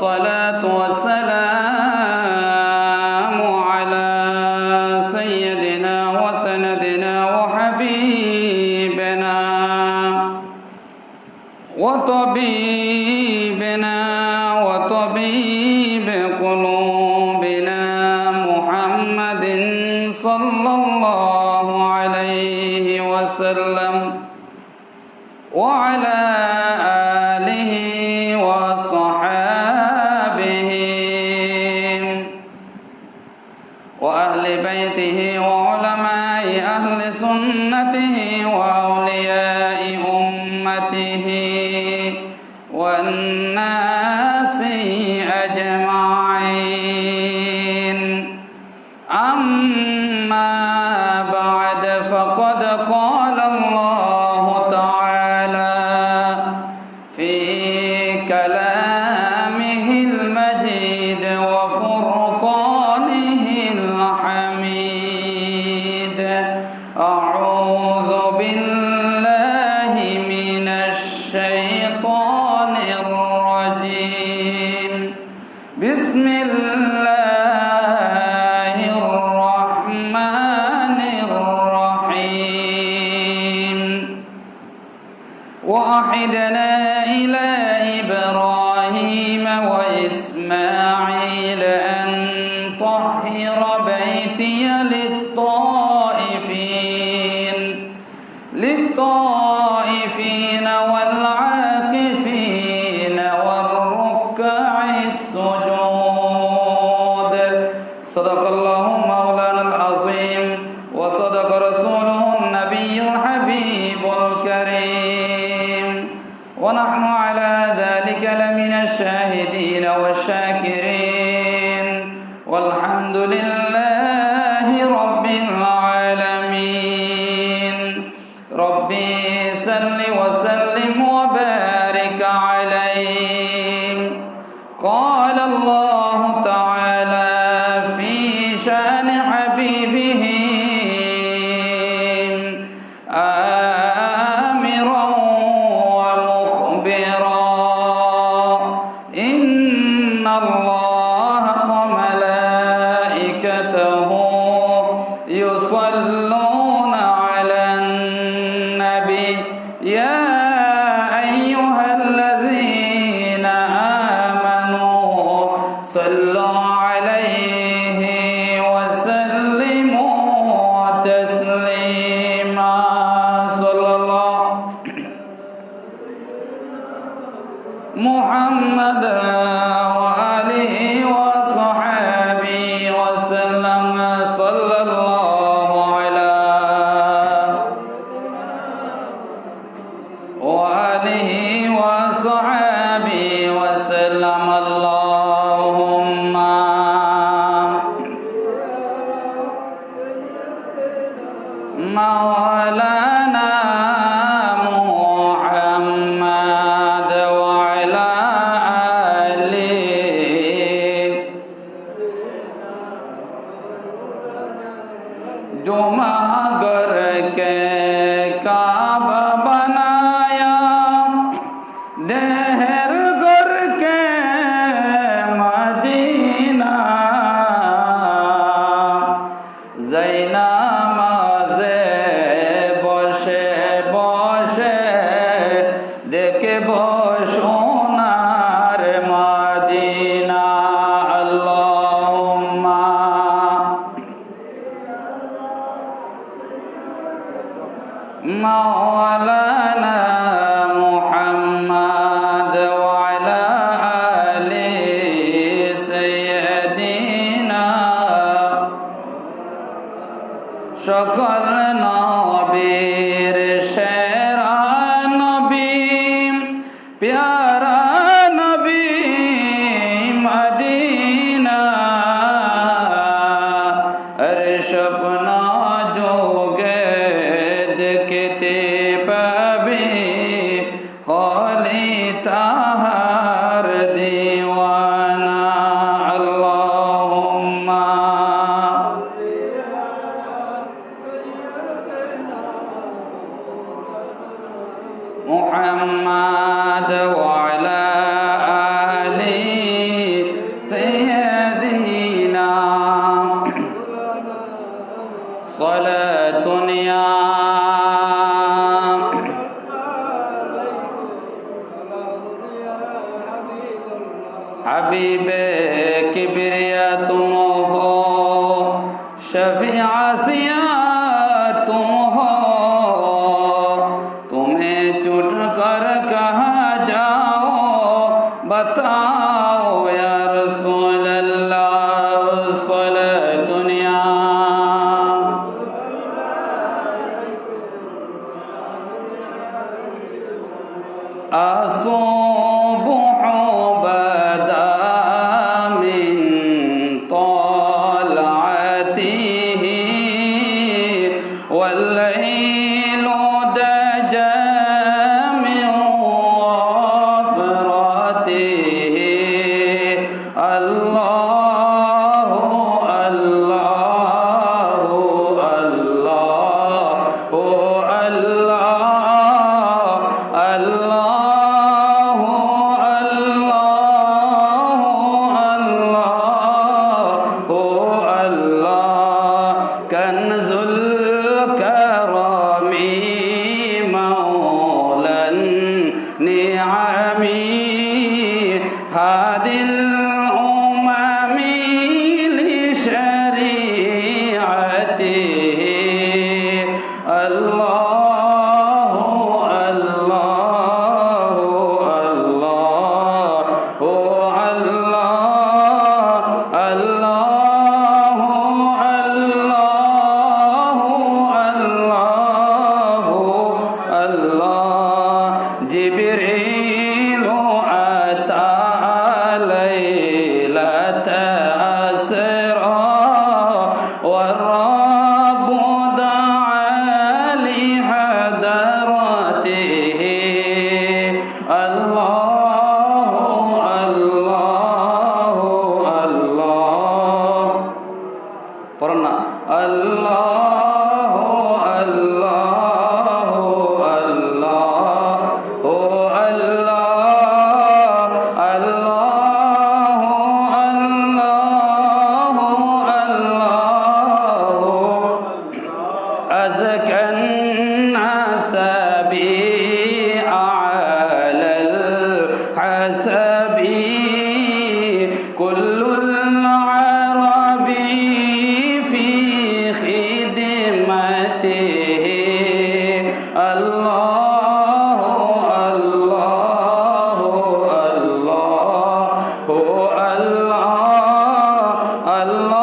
والصلاة والسلام على سيدنا وسندنا وحبيبنا وطبيبنا وطبيب قلوبنا محمد صلى الله عليه وسلم وعلى آله وصحابه وأهل بيته وعلماء أهل سنته وأولياء أمته والناس أجمعين أما بعد فقد قال الله تعالى في كلامه المجيد وفرقانه الحميد أعوذ بالله من الشيطان الرجيم بسم الله الرحمن الرحيم وأعهدنا إلى إبراهيم وإسماعيل أن طهر بيتي للطائفين والعاكفين والركع السجود صدق الله مولانا العظيم وصدق رسوله النبي الحبيب الكريم ونحن على ذلك لمن الشاهدين والشاكرين والحمد لله رب العالمين ربي صل وسلم وبارك عليه قال الله تعالى في شأن حبيبه آمرا ومخبرا إن الله وملائكته يصلون على النبي يا أيها الذين آمنوا صلوا عليه وسلموا تسليما صلى الله محمد وآله وصحبه وسلم صلى الله على وآله وصحبه وسلم اللهم مولانا محمد وعلى آله जुमा घर के काबा बनाया देहर घर के मदीना जैना माजे बसे बसे देखे बसोनार मदीना अल्लाहुम्मा مولانا محمد وعلى آل سيدنا সকল নবীর সেরা নবী প্যারা নবী মদিনা अरे सपना जोगे देखते पाबे होली ताहार दीवाना अल्लाहुम्मा किबरिया तुम हो, शफिया सिया तुम हो, तुम्हें छूट कर कहाँ जाओ, बताओ या रसूल अल्लाह स्वलत दुनिया। أصبح بدا من طلعته والليل دجى من وفرته الله الله الله الله الله كنز الكرم مولى النعم هادي الأمم لشريعته الله الله الله الله الله الله الله جبريل أتى ليلة أسرى والرب دعا لحضرته الله الله الله পড়না আল্লাহ আল্লাহ আল্লাহ ও আল্লাহ আল্লাহ আল্লাহ আল্লাহ أزكى الناس بأعلى الحسب كل العرب في خدمته الله الله الله الله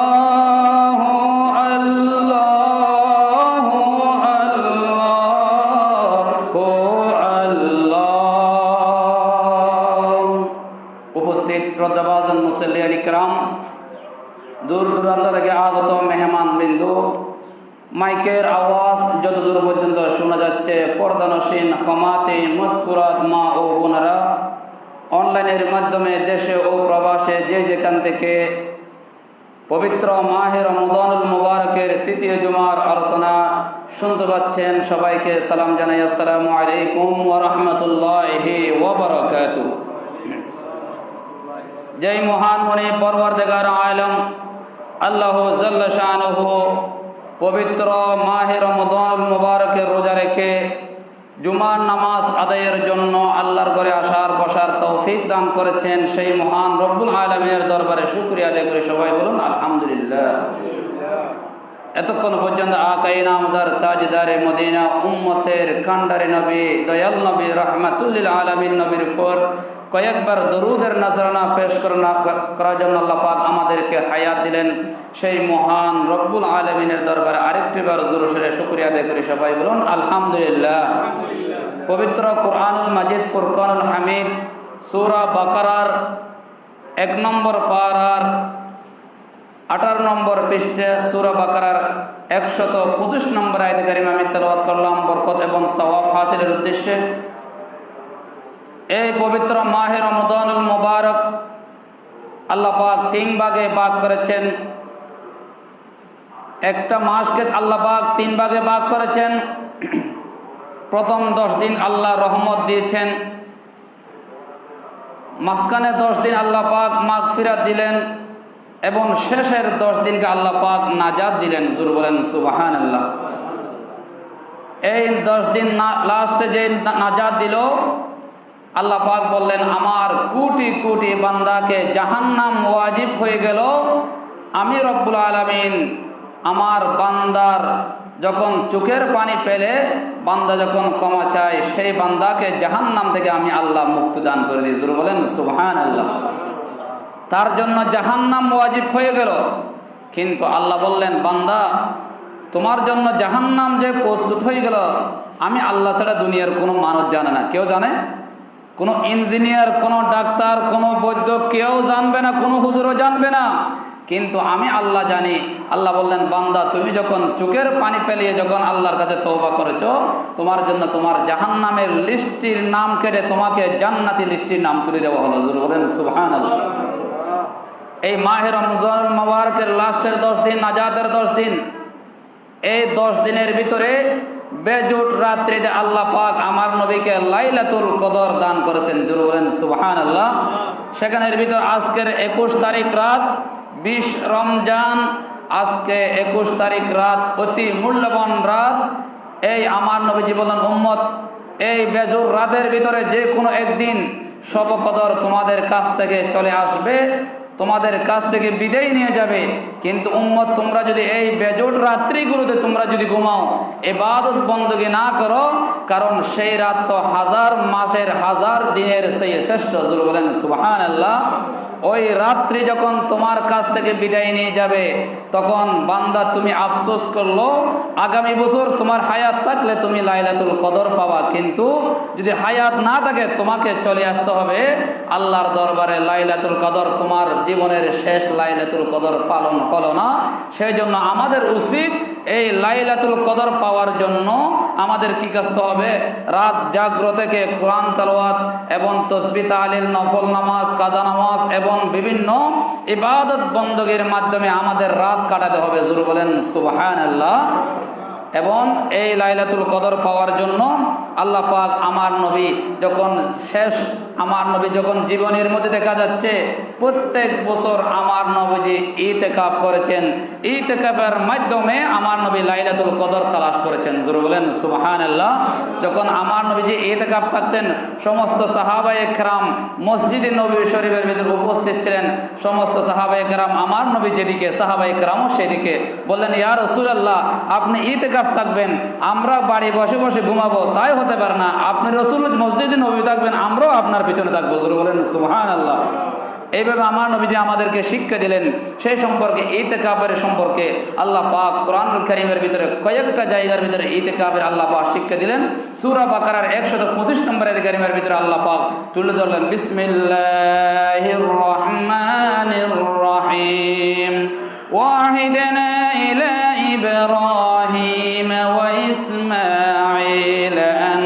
الله উপস্থিত শ্রদ্ধাভাজন মুসল্লিয়ান ইকরাম, দূর দূরান্ত থেকে আগত মেহমান বিন্দু, মাইকের আওয়াজ যতদূর পর্যন্ত শোনা যাচ্ছে পর্দানসীন ক্ষমাতে মুস্কুরাত মা ও বোনেরা, অনলাইনের মাধ্যমে দেশে ও প্রবাসে যে যেখান থেকে পবিত্র মাহে রমজানুল মুবারকের তৃতীয় জুমার আলোচনা শুনতে পাচ্ছেন, সবাইকে সালাম জানাই। আসসালামু আলাইকুম ওয়া রাহমাতুল্লাহি ওয়া বারাকাতুহু। যেই মহান মনে পরওয়ারদিগার আলম আল্লাহ জাল্লা শানুহু পবিত্র মাহে রমজানুল মুবারকের রোজা রেখে জুমার নামাজ আদায়ের জন্য আল্লাহর ঘরে আসার বসার তৌফিক দান করেছেন, সেই মহান রব্বুল আলামিনের দরবারে শুকরিয়া আদায় করে সবাই বলুন আলহামদুলিল্লাহ। এতক্ষণ পর্যন্ত আকাই নামদার তাজদারে মদিনা উম্মতের কান্ডারে নবী দয়াল নবী রাহমাতুল্লিল আলামিন নবীর উপর কয়েকবার দরুদের নজরানা পেশ করার জন্য আল্লাহ পাক আমাদেরকে হায়াত দিলেন, সেই মহান রব্বুল আলামিনের দরবারে আরেকটি বার জোরে সোরে শুকরিয়া আদায় করে সবাই বলুন আলহামদুলিল্লাহ। পবিত্র কুরআনুল মাজিদ ফুরকানুল হামিদ সূরা বাকারার 1 নম্বর পারার 18 নম্বর পৃষ্ঠে সূরা বাকারার 125 নম্বর আয়াত কারিমা আমি তেলাওয়াত করলাম বরকত এবং সওয়াব হাসিলের উদ্দেশ্যে। এই পবিত্র মাহে রমজানুল মুবারক আল্লাহ পাক 3 ভাগে ভাগ করেছেন। একটা মাসকে আল্লাহ পাক 3 ভাগে ভাগ করেছেন। প্রথম 10 দিন আল্লাহ রহমত দিয়েছেন, মাঝখানে 10 দিন আল্লাহ পাক মাগফিরাত দিলেন এবং শেষের 10 দিনকে আল্লাহ পাক নাজাত দিলেন। জোরে বলেন সুবহানাল্লাহ। এই 10 দিন লাস্টে যে নাজাত দিল, আল্লাহ পাক বললেন আমার কোটি কোটি বান্দাকে জাহান্নাম ওয়াজিব হয়ে গেল, আমি রব্বুল আলামিন আমার বান্দার যখন চোখের পানি পেলে বান্দা যখন ক্ষমা চায় সেই বান্দাকে জাহান্নাম থেকে আমি আল্লাহ মুক্তি দান করে দিই। জোরে বলেন সুবহানাল্লাহ। তার জন্য জাহান্নাম ওয়াজিব হয়ে গেল, কিন্তু আল্লাহ বললেন বান্দা তোমার জন্য জাহান্নাম যে প্রস্তুত হয়ে গেল আমি আল্লাহ ছাড়া দুনিয়ার কোনো মানুষ জানে না। কেউ জানে? কোনো ইঞ্জিনিয়ার, কোনো ডাক্তার, কোনো বৈদ্য কেউ জানবে না, কোনো হুজুরও জানবে না, কিন্তু আমি আল্লাহ জানি। আল্লাহ বললেন বান্দা তুমি যখন চোখের পানি ফেলিয়ে যখন আল্লাহর কাছে তওবা করেছো, তোমার জন্য তোমার জাহান্নামের লিস্টির নাম কেটে তোমাকে জান্নাতি লিস্টির নাম তুলে দেওয়া হলো। জোরে বলেন সুবহানাল্লাহ। এই মাহে রমজান মুবারকের লাস্টের 10 দিন, নাজাতের 10 দিন, এই 10 দিনের ভিতরে বেজুট রাত্রিতে আল্লাহ পাক আমার নবীকে লাইলাতুল কদর দান করেছেন। জোরে বলেন সুবহানাল্লাহ। সেখানের ভিতর আজকের 21 তারিখ রাত 20 রমজান, আজকে 21 তারিখ রাত অতি মূল্যবান রাত। এই আমার নবীজি বলেন উম্মত এই বেজুর রাতের ভিতরে যে কোনো একদিন শবে কদর তোমাদের কাছ থেকে চলে আসবে, তোমাদের কাছ থেকে বিদায় নিয়ে যাবে। কিন্তু উম্মত তোমরা যদি এই বেজোট রাত্রিগুলোতে তোমরা যদি ঘুমাও, ইবাদত বندگی না করো, কারণ সেই রাত তো 1000 মাসের 1000 দিনের চেয়ে শ্রেষ্ঠ। জোরে বলেন সুবহানাল্লাহ। ওই রাত্রি যখন তোমার কাছ থেকে বিদায় নিয়ে যাবে তখন বান্দা তুমি আফসোস করলো, আগামী বছর তোমার হায়াত থাকলে তুমি লাইলাতুল কদর পাবা, কিন্তু যদি হায়াত না থাকে তোমাকে চলে আসতে হবে আল্লাহর দরবারে। লাইলাতুল কদর তোমার জীবনের শেষ লাইলাতুল কদর পালন হলো না। সেই জন্য আমাদের উচিত এই লাইলাতুল কদর পাওয়ার জন্য আমাদের কি করতে হবে? রাত জাগ্রত থেকে কোরআন তেলাওয়াত এবং তাসবিহ তাহলিল, নফল নামাজ, কাজা নামাজ এবং বিভিন্ন ইবাদত বندگির মাধ্যমে আমাদের রাত কাটাতে হবে। জোরে বলেন সুবহানাল্লাহ। এবং এই লাইলাতুল কদর পাওয়ার জন্য আল্লাহ পাক আমার নবী যখন জীবনের মধ্যে দেখা যাচ্ছে প্রত্যেক বছর আমার নবীজি ইতিকাফ করেছেন, ইতিকাফের মাধ্যমে আমার নবী লাইলাতুল কদর তালাশ করেছেন। জোরে বলেন সুবহানাল্লাহ। যখন আমার নবীজি ইতিকাফ থাকতেন সমস্ত সাহাবায়ে কেরাম মসজিদে নববী শরীফের ভিতরে উপস্থিত ছিলেন। সমস্ত সাহাবায়ে কেরাম আমার নবী যেদিকে, সাহাবায়ে কেরামও সেদিকে। বললেন ইয়া রাসূলুল্লাহ আপনি ইতিকাফ থাকবেন, আমরা বাড়ি বসে বসে ঘুমাবো, তাই হতে পারে না। আপনি রাসূল মসজিদে নববী থাকবেন, আমরাও আপনার পিছনে থাকবো। জোরে বলেন সুবহানাল্লাহ। এইভাবে আমার নবীজি আমাদেরকে শিক্ষা দিলেন। সেই সম্পর্কে ইতিকাফের সম্পর্কে আল্লাহ পাক কোরআনুল কারীমের ভিতরে কয়েকটা জায়গার ভিতরে ইতিকাফের আল্লাহ পাক শিক্ষা দিলেন। সূরা বাকারার 125 নম্বরের কারীমের ভিতরে আল্লাহ পাক তুলে ধরলেন বিসমিল্লাহির রহমানির রহিম ওয়াহিদনা ইলা ইব্রাহিম ওয়া ইসমাঈল আন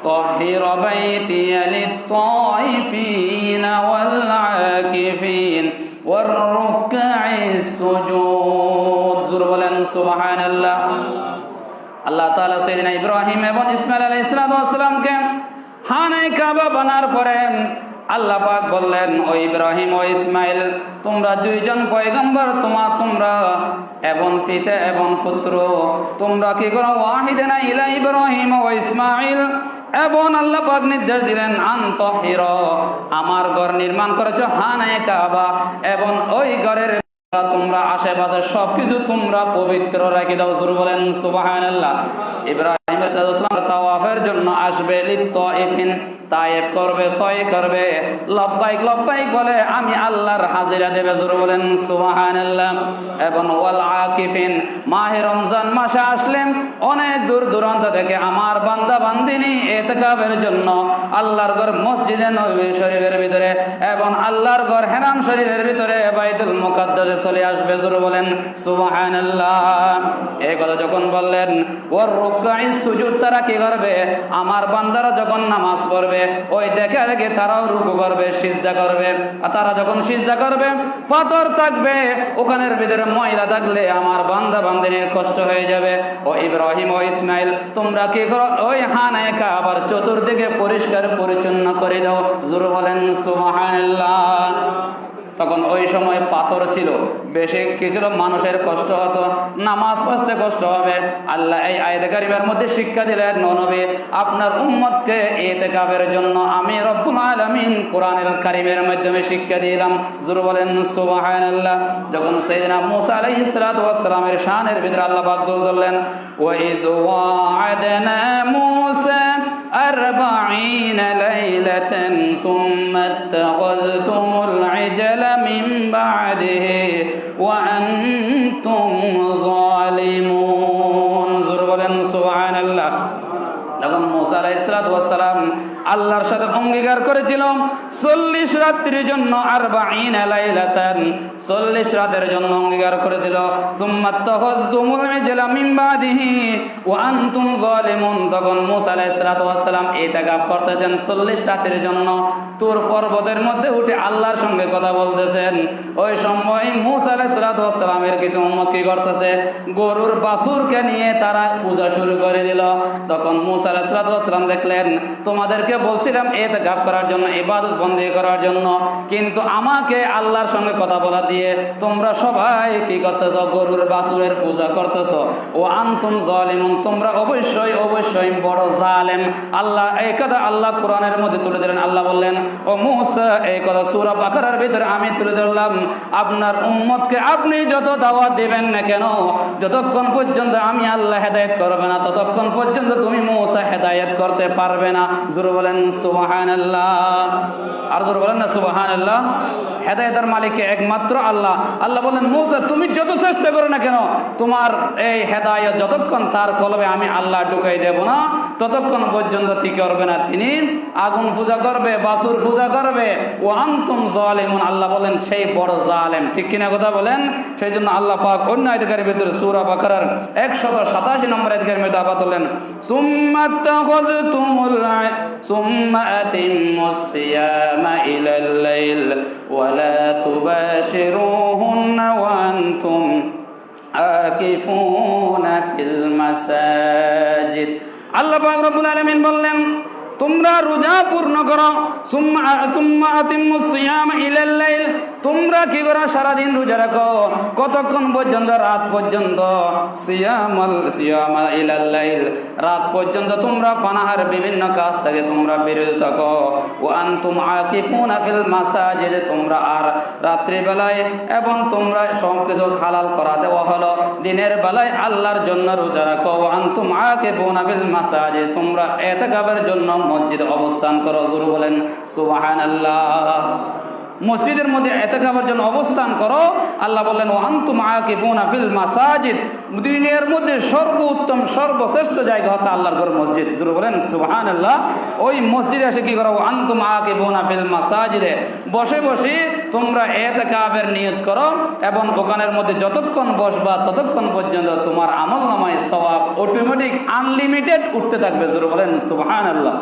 طهر بيتي للطائفين والعاكفين والركع السجود। জোরে বলেন সুবহানাল্লাহ। আল্লাহ তাআলা সাইয়েদনা ইব্রাহিম এবং ইসমাঈল আলাইহিস সালামকে খানায়ে কাবা বানার পরে আল্লাহ পাক বললেন ও ইব্রাহিম ও ইসমাঈল তোমরা দুইজন পয়গম্বর, তোমরা এবং পিতা এবং পুত্র, তোমরা কি করো? ওয়াহিদানা ইলা ইব্রাহিম ও ইসমাঈল, এবং আল্লাহ পাক নির্দেশ দিলেন আনতাহির, আমার ঘর নির্মাণ করেছো খানায়ে কাবা, এবং ওই ঘরের তোমরা আশেপাশে সবকিছু তোমরা পবিত্র রেখে দাও। জোরে বলেন সুবহানাল্লাহ। ইব্রাহিম আলাইহিস সালাম তাওয়াফের জন্য আসবে, লিত্তাইফিন তায়েফ করবে, সয় করবে, লব্বাইক লব্বাইক বলে আমি আল্লাহর হাজিরা দেবে। জোরে বলেন সুবহানাল্লাহ। এবং ওয়াল আকিফিন মাহে রমজান মাসে আসলেন অনেক দূর দূরান্ত থেকে আমার বান্দা বান্দিনী ইতিকাফের জন্য আল্লাহর ঘর মসজিদে নববী শরীফের ভিতরে এবং আল্লাহর ঘর হেরাম শরীফের ভিতরে বাইতুল মুকাদ্দাসে চলে আসবে। জোরে বলেন সুবহানাল্লাহ। এই কথা যখন বললেন ওয়ার রুকআই সুজুদ, তারা কি করবে? আমার বান্দারা যখন নামাজ পড়বে ওই দেখে দেখে তারাও রুকু করবে, সিজদা করবে। আর তারা যখন সিজদা করবে পাথর থাকবে, ওখানের ভিতরে ময়লা থাকলে আমার বান্দা বান্দিনীর কষ্ট হয়ে যাবে। ও ইব্রাহিম ও ইসমাঈল তোমরা কি করো? ওই খানায়ে কাবার চতুর্দিকে পরিষ্কার পরিচ্ছন্ন করে দাও। জোরে বলেন সুবহানাল্লাহ। তখন ওই সময় পাথর ছিল, বেশি কি ছিল, মানুষের কষ্ট হতো, নামাজ পড়তে কষ্ট হবে। আল্লাহ এই আয়াতে কারিমার মধ্যে শিক্ষা দিলেন, নবী আপনার উম্মতকে ইতিকাফের জন্য আমি রব্বুল আলামিন কোরআনুল কারীমের মাধ্যমে শিক্ষা দিলাম। জোরে বলেন সুবহানাল্লাহ। যখন সাইয়েদনা মুসা আলাইহিস সালাতু ওয়াস সালামের শানের ভিতরে আল্লাহ পাক বললেন, ওয়া ইদ ওয়া'আদনা মুসা 40 লাইলাতান সুম্মা ইত্তাখাযতুমুল ইজলা মিন বা'দিহি ওয়া আনতুম যালিমুন। জোরে বলেন সুবহানাল্লাহ। যখন মুসা আলাইহিস সালাতু ওয়াস সালাম আল্লাহর সাথে অঙ্গীকার করেছিল 40 রাত্রির জন্য, 40 লাইলাতান 40 রাতের জন্য অঙ্গীকার করেছিল। সুম্মা তাখাযতুমুল ইজলা মিন বাদিহি ওয়া আনতুম যালিমুন। তখন মুসা আলাইহিস সালাতু ওয়াস সালাম ইতিকাফ করতেছেন 40 রাতের জন্য, তুর পর্বতের মধ্যে উঠে আল্লাহর সঙ্গে কথা বলতেছেন। ওই সময় মুসা আলাইহিস সালাতু ওয়াস সালামের কিছু উম্মত কি করতেছে, গরুর বাছুরকে নিয়ে তারা পূজা শুরু করে দিল। তখন মুসা আলাইহিস সালাতু ওয়াস সালাম দেখলেন, তোমাদেরকে বলছিলাম ইতিকাফ করার জন্য, ইবাদত বন্দেগী করার জন্য, কিন্তু আমাকে আল্লাহর সঙ্গে কথা বলা দিয়ে তোমরা সবাই কি করতেছ, গরুর বাছুরের পূজা করতেছ। ও আনতুম যালিমুন, তোমরা অবশ্যই অবশ্যই বড় জালেম। আল্লাহ এই কথা আল্লাহ কোরআনের মধ্যে তুলে দিলেন। আল্লাহ বললেন, ও মুসা এই কথা সূরা বাকারার ভিতরে আমি তুলে ধরলাম। আপনার উম্মতকে আপনি যত দাওয়াত দিবেন না কেন, যতক্ষণ পর্যন্ত আমি আল্লাহ হেদায়েত করবে না, ততক্ষণ পর্যন্ত তুমি মুসা হেদায়েত করতে পারবে না। জোরে বলেন সুবহানাল্লাহ। আর জোরে বলেন না সুবহানাল্লাহ। হেদায়েতের মালিক একমাত্র আল্লাহ। আল্লাহ বলেন, মুসা তুমি যত চেষ্টা করো না কেন, তোমার এই হেদায়েত যতক্ষণ তার কলবে আমি আল্লাহ ঢুকাই দেব না, ততক্ষণ পর্যন্ত কি করবে না, তিনি আগুন পূজা করবে, বাছুর পূজা করবে। ও আনতুম যালিমুন, আল্লাহ বলেন সেই বড় জালেম। ঠিক কিনা কথা বলেন? সেই জন্য আল্লাহ পাক অন্য আয়াতের ভিতরে সূরা বাকারার 187 নম্বর আয়াতের মধ্যে আবার বলেন, সুম্মা তাখাযতুমুল সুম্মা আতিম্মুস সিয়ামা ইলাল লাইল ওয়া লা তুবাশিরুহুন্না ওয়া আনতুম আকিফুনা ফিল মাসাজিদ। আল্লাহ পাক রব্বুল আলামিন বললেন, তোমরা রোজা পূর্ণ করো। সুম্মা আতিম্মুস সিয়ামা ইলাল লাইল, তোমরা কি করো, সারাদিন রোজা রাখো। কতক্ষণ পর্যন্ত? রাত পর্যন্ত। সিয়ামা ইলাল লাইল, রাত পর্যন্ত তোমরা পানাহার বিভিন্ন কাজ থেকে তোমরা বিরত থাকো। ওয়া আনতুম আকিফুনা ফিল মাসাজিদ, তোমরা আর রাত্রি বেলায় এবং তোমরা সবকিছু হালাল করা দেওয়া হলো, দিনের বেলায় আল্লাহর জন্য রোজা রাখো। ওয়া আনতুম আকিফুনা ফিল মাসাজিদ, তোমরা ইতিকাফের জন্য মসজিদে অবস্থান করো। জোরে বলেন সুবহানাল্লাহ। মসজিদের মধ্যে ইতিকাফের জন্য অবস্থান করো। আল্লাহ বললেন, ওয়া আনতুম আকিফুনা ফিল মাসাজিদ, দুনিয়ার মধ্যে সর্বোত্তম সর্বশ্রেষ্ঠ জায়গা হচ্ছে আল্লাহর ঘর মসজিদ। জোরে বলেন সুবহানাল্লাহ। ওই মসজিদে এসে কি করো, ওয়া আনতুম আকিফুনা ফিল মাসাজিদে বসে বসে তোমরা ইতিকাফের নিয়ত করো, এবং ওখানের মধ্যে যতক্ষণ বসবা ততক্ষণ পর্যন্ত তোমার আমলনামায় সওয়াব অটোমেটিক আনলিমিটেড উঠতে থাকবে। জোরে বলেন সুবহানাল্লাহ।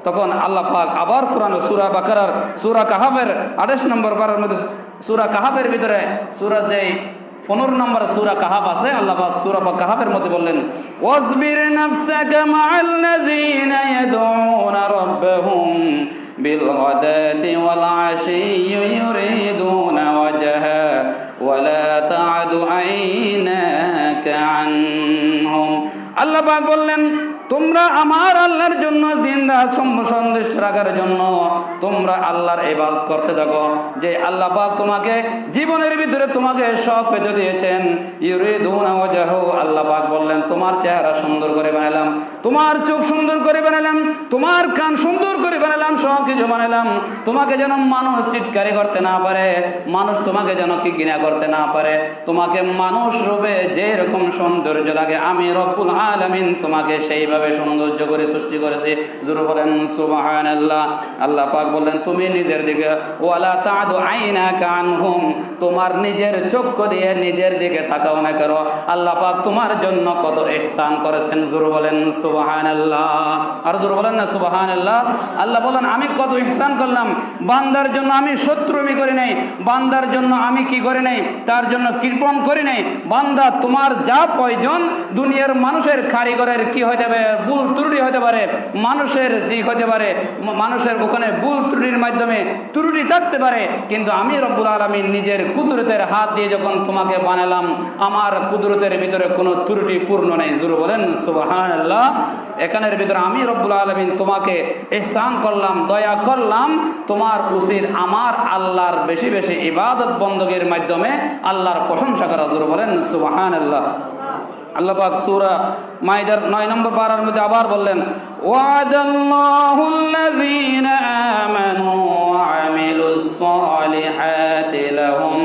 তখন আল্লাহ পাক আবার কোরআন সূরা বাকারার সূরা কাহাফের 28 নম্বর পারার মধ্যে, সূরা কাহাফের ভিতরে সূরা যে 15 নম্বর সূরা কাহাফ আছে, আল্লাহ পাক সূরা কাহাফের মধ্যে বললেন, ওয়াসবির নাফসাকা মা'আল লাযীনা ইয়াদউনা রাব্বাহুম বিল গাদাতি ওয়াল আশিয়্যি ইউরিদুনা ওয়াজহা ওয়া লা তা'দু আইনাকা আনহুম। আল্লাহ পাক বললেন, তোমরা আমার আল্লাহর জন্য দিন রাত সন্তুষ্ট রাখার জন্য তোমরা আল্লাহর ইবাদত করতে থাকো। যে আল্লাহ পাক তোমাকে জীবনের ভিতরে তোমাকে সব কিছু দিয়েছেন, ইউরিদুনা ওয়াজহু, আল্লাহ পাক বললেন তোমার চেহারা সুন্দর করে বানালাম, তোমার চোখ সুন্দর করে বানালাম, তোমার কান সুন্দর করে বানালাম, সব কিছু বানালাম তোমাকে যেন মানুষ চিৎকারি করতে না পারে, মানুষ তোমাকে যেন কি ঘৃণা করতে না পারে, তোমাকে মানুষ রূপে যে রকম সৌন্দর্য লাগে আমি রব্বুল আলামিন তোমাকে সেইভাবে সৌন্দর্য করে সৃষ্টি করেছি। জোরে বলেন সুবহানাল্লাহ। আল্লাহ পাক বললেন, তুমি নিজের দিকে ওয়ালা তা'দু আইনাকা আনহুম, তোমার নিজের চক্ষু দিয়ে নিজের দিকে তাকাও না করো। আল্লাহ পাক তোমার জন্য কত ইহসান করেছেন। জোরে বলেন সুবহানাল্লাহ। আর জোরে বলেন না সুবহানাল্লাহ। আল্লাহ বলেন, আমি কত ইহসান করলাম বান্দার জন্য, আমি শত্রুমি করি নাই, বান্দার জন্য আমি কি করি নাই, তার জন্য কৃপণ করি নাই। বান্দা তোমার যা প্রয়োজন দুনিয়ার মানুষের কারিগরের কি হয়ে যাবে, ভুল ত্রুটি হতে পারে, মানুষের দিক হতে পারে, মানুষের ওখানে ভুল ত্রুটির মাধ্যমে ত্রুটি থাকতে পারে, কিন্তু আমি রব্বুল আলামিন নিজের কুদরতের হাত দিয়ে যখন তোমাকে বানালাম, আমার কুদরতের ভিতরে কোনো ত্রুটি পূর্ণ নেই। জোরে বলেন সুবহানাল্লাহ। এখানের ভিতরে আমি রব্বুল আলামিন তোমাকে ইহসান করলাম, দয়া করলাম, তোমার উচিত আমার আল্লাহর বেশি বেশি ইবাদত বندگির মাধ্যমে আল্লাহর প্রশংসা করা। জোরে বলেন সুবহানাল্লাহ। আল্লাহ পাক সূরা মাইদার 9 নম্বর পারার মধ্যে আবার বললেন, ওয়াদাল্লাহুল্লাযীনা আমানু ওয়া আমিলুস সালিহাতি লাহুম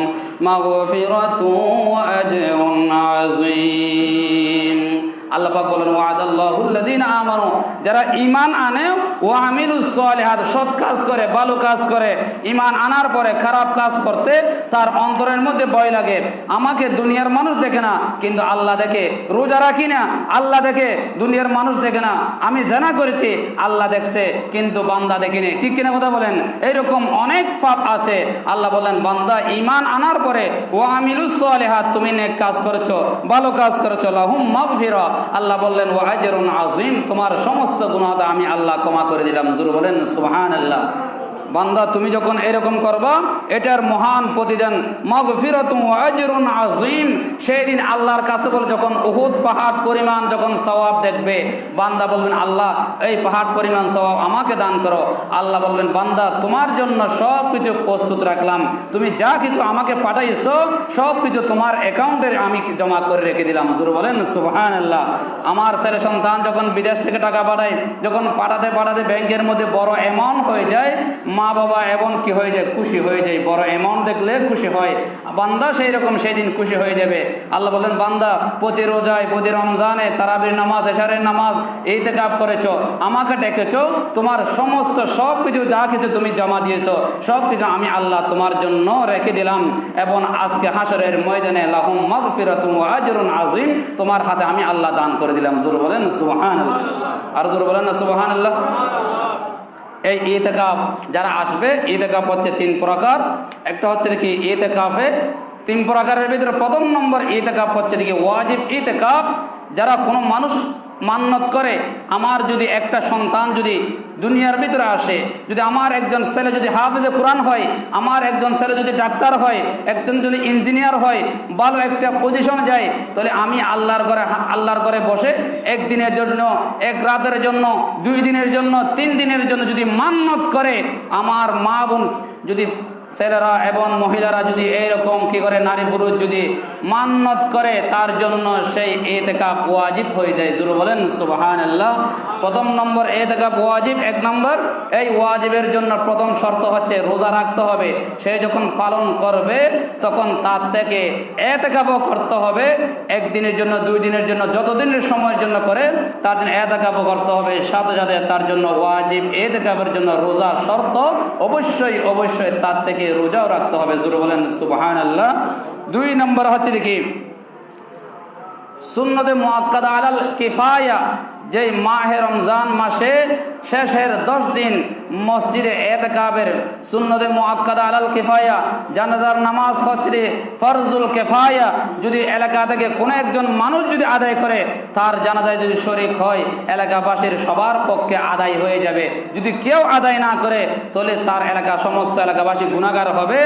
মাগফিরাতুন ওয়া আজরুন আযীম। আল্লাহ পাক বলেন, ওয়াদাল্লাহুল্লাযীনা আমানু, যারা ঈমান আনে, ওয়া আমিলুস সালিহাত, সৎ কাজ করে, ভালো কাজ করে। ঈমান আনার পরে খারাপ কাজ করতে তার অন্তরের মধ্যে ভয় লাগে। আমাকে দুনিয়ার মানুষ দেখে না, কিন্তু আল্লাহ দেখে। রোজা রাখি না, আল্লাহ দেখে, দুনিয়ার মানুষ দেখে না। আমি জানা করেছি, আল্লাহ দেখছে, কিন্তু বান্দা দেখেনি। ঠিক কিনা কথা বলেন? এইরকম অনেক পাপ আছে। আল্লাহ বলেন, বান্দা ঈমান আনার পরে ওয়া আমিলুস সালিহাত, তুমি নেক কাজ করেছো, ভালো কাজ করেছো, লাহুম মাগফিরা, আল্লাহ বললেন ওয়া আজরুন আযীম, তোমার সমস্ত গুনাহ আমি আল্লাহ ক্ষমা করে দিলাম। জোরে বলেন সুবহানাল্লাহ। বান্দা তুমি যখন এরকম করবা, এটার মহান প্রতিদান মাগফিরাতুন ওয়া আজরুন আযীম। সেই দিন আল্লাহর কাছে বলে, যখন উহুদ পাহাড় পরিমাণ যখন সওয়াব দেখবে, বান্দা বলবেন, আল্লাহ এই পাহাড় পরিমাণ সওয়াব আমাকে দান করো। আল্লাহ বলবেন, বান্দা তোমার জন্য সব কিছু প্রস্তুত রাখলাম, তুমি যা কিছু আমাকে পাঠাইছো সব কিছু তোমার অ্যাকাউন্টে আমি জমা করে রেখে দিলাম। জোরে বলেন সুবহানাল্লাহ। আমার ছেলে সন্তান যখন বিদেশ থেকে টাকা পাঠায়, যখন পাঠাতে পাঠাতে ব্যাংকের মধ্যে বড় অ্যামাউন্ট হয়ে যায়, মা বাবা এবং কি হয়ে যায়, খুশি হয়ে যায়। বড় অ্যামাউন্ট দেখলে খুশি হয়, বান্দা সেই রকম সেই দিন খুশি হয়ে যাবে। আল্লাহ বলেন, বান্দা প্রতি রোজায়, প্রতি রমজানে, তারাবির নামাজ, এশারের নামাজ, ইতিকাফ করেছো, আমাকে ডেকেছো, তোমার সমস্ত সব কিছু যা কিছু তুমি জমা দিয়েছো সব কিছু আমি আল্লাহ তোমার জন্য রেখে দিলাম। এবং আজকে হাসরের ময়দানে লাহুম মাগফিরাতুন ওয়া আজরুন আযীম, তোমার হাতে আমি আল্লাহ দান করে দিলাম। জোরে বলেন সুবহানাল্লাহ। আর জোরে বলেন না সুবহানাল্লাহ। এই ইতিকাফ যারা আসবে, ইতিকাফ হচ্ছে 3 প্রকার। একটা হচ্ছে কি ইতিকাফে 3 প্রকারের ভিতরে প্রথম নম্বর ইতিকাফ হচ্ছে কি ওয়াজিব ইতিকাফ। যারা কোনো মানুষ মান্নত করে, আমার যদি একটা সন্তান যদি দুনিয়ার ভিতরে আসে, যদি আমার একজন ছেলে যদি হাফেজে কোরআন হয়, আমার একজন ছেলে যদি ডাক্তার হয়, একজন যদি ইঞ্জিনিয়ার হয়, ভালো একটা পজিশন যায়, তাহলে আমি আল্লাহর ঘরে বসে একদিনের জন্য, এক রাতের জন্য, 2 দিনের জন্য, 3 দিনের জন্য যদি মান্নত করে, আমার মা বোন যদি ছেলেরা এবং মহিলারা যদি এইরকম কি করে, নারী পুরুষ যদি মান্নত করে, তার জন্য সেই ইতিকাফ ওয়াজিব হয়ে যায়। জোরে বলেন সুবহানাল্লাহ। প্রথম নম্বর ইতিকাফ ওয়াজিব। 1 নম্বর, এই ওয়াজিবের জন্য প্রথম শর্ত হচ্ছে রোজা রাখতে হবে। সে যখন পালন করবে তখন তার থেকে ইতিকাফও করতে হবে। 1 দিনের জন্য, 2 দিনের জন্য, যতদিনের সময়ের জন্য করে তার জন্য ইতিকাফও করতে হবে। সাথে সাথে তার জন্য ওয়াজিব ইতিকাফের জন্য রোজা শর্ত, অবশ্যই অবশ্যই তার থেকে রোজাও রাখতে হবে। জোরে বলেন সুবহানাল্লাহ। 2 নম্বর হচ্ছে দেখি সুন্নতে মুআক্কাদা আলাল কিফায়া, যে মাহে রমজান মাসে শেষের 10 দিন মসজিদে ইতিকাফের সুন্নতে মুআক্কাদা আলাল কিফায়া, জানাজার নামাজ হচ্ছে ফরজুল কিফায়া। যদি এলাকা থেকে কোনো একজন মানুষ যদি আদায় করে, তার জানাজায় যদি শরীক হয়, এলাকাবাসীর সবার পক্ষে আদায় হয়ে যাবে। যদি কেউ আদায় না করে, তাহলে তার এলাকা সমস্ত এলাকাবাসী গুনাহগার হবে।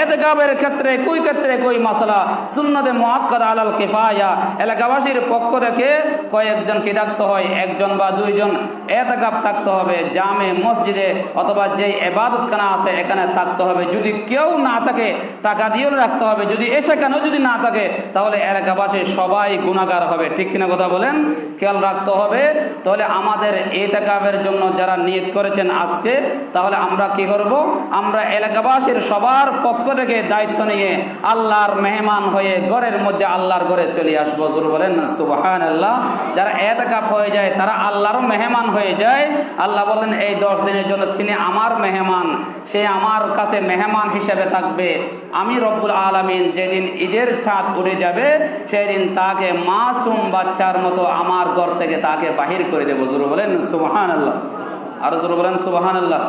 ইতিকাফের ক্ষেত্রে কই মাসলা সুন্নতে মুআক্কাদা আলাল কিফায়া, এলাকাবাসীর পক্ষ থেকে কয়েকজন কি ডাকতে হয়, 1 জন বা 2 জন ইতিকাফ থাকতে হবে। জামে মসজিদে অথবা যে ইবাদতখানা আছে এখানে থাকতে হবে। যদি কেউ না থাকে, টাকা দিয়েও রাখতে হবে। যদি সেখানেও যদি না থাকে, তাহলে এলাকাবাসী সবাই গুনাহগার হবে। ঠিক কিনা কথা বলেন? খেয়াল রাখতে হবে। তাহলে আমাদের ইতিকাফের জন্য যারা নিয়ত করেছেন আজকে, তাহলে আমরা কি করব? আমরা এলাকাবাসীর সবার পক্ষ থেকে দায়িত্ব নিয়ে আল্লাহর মেহমান হয়ে ঘরের মধ্যে আল্লাহর ঘরে চলে আসবো। জোরে বলেন না সুবহানাল্লাহ। যারা ইতিকাফ হয়ে যায় তারা আল্লাহর মেহমান হয়ে যায়। আল্লাহ বলেন, এই 10 দিনের জন্য তিনি আমার মেহমান, সে আমার কাছে মেহমান হিসেবে থাকবে। আমি রব্বুল আলামিন যেদিন ঈদের চাঁদ উড়ে যাবে, সেদিন তাকে মাসুম বাচ্চার মতো আমার ঘর থেকে তাকে বাহির করে দেবো। জোরে বলেন সুবহানাল্লাহ। আরো জোরে বলেন সুবহানাল্লাহ।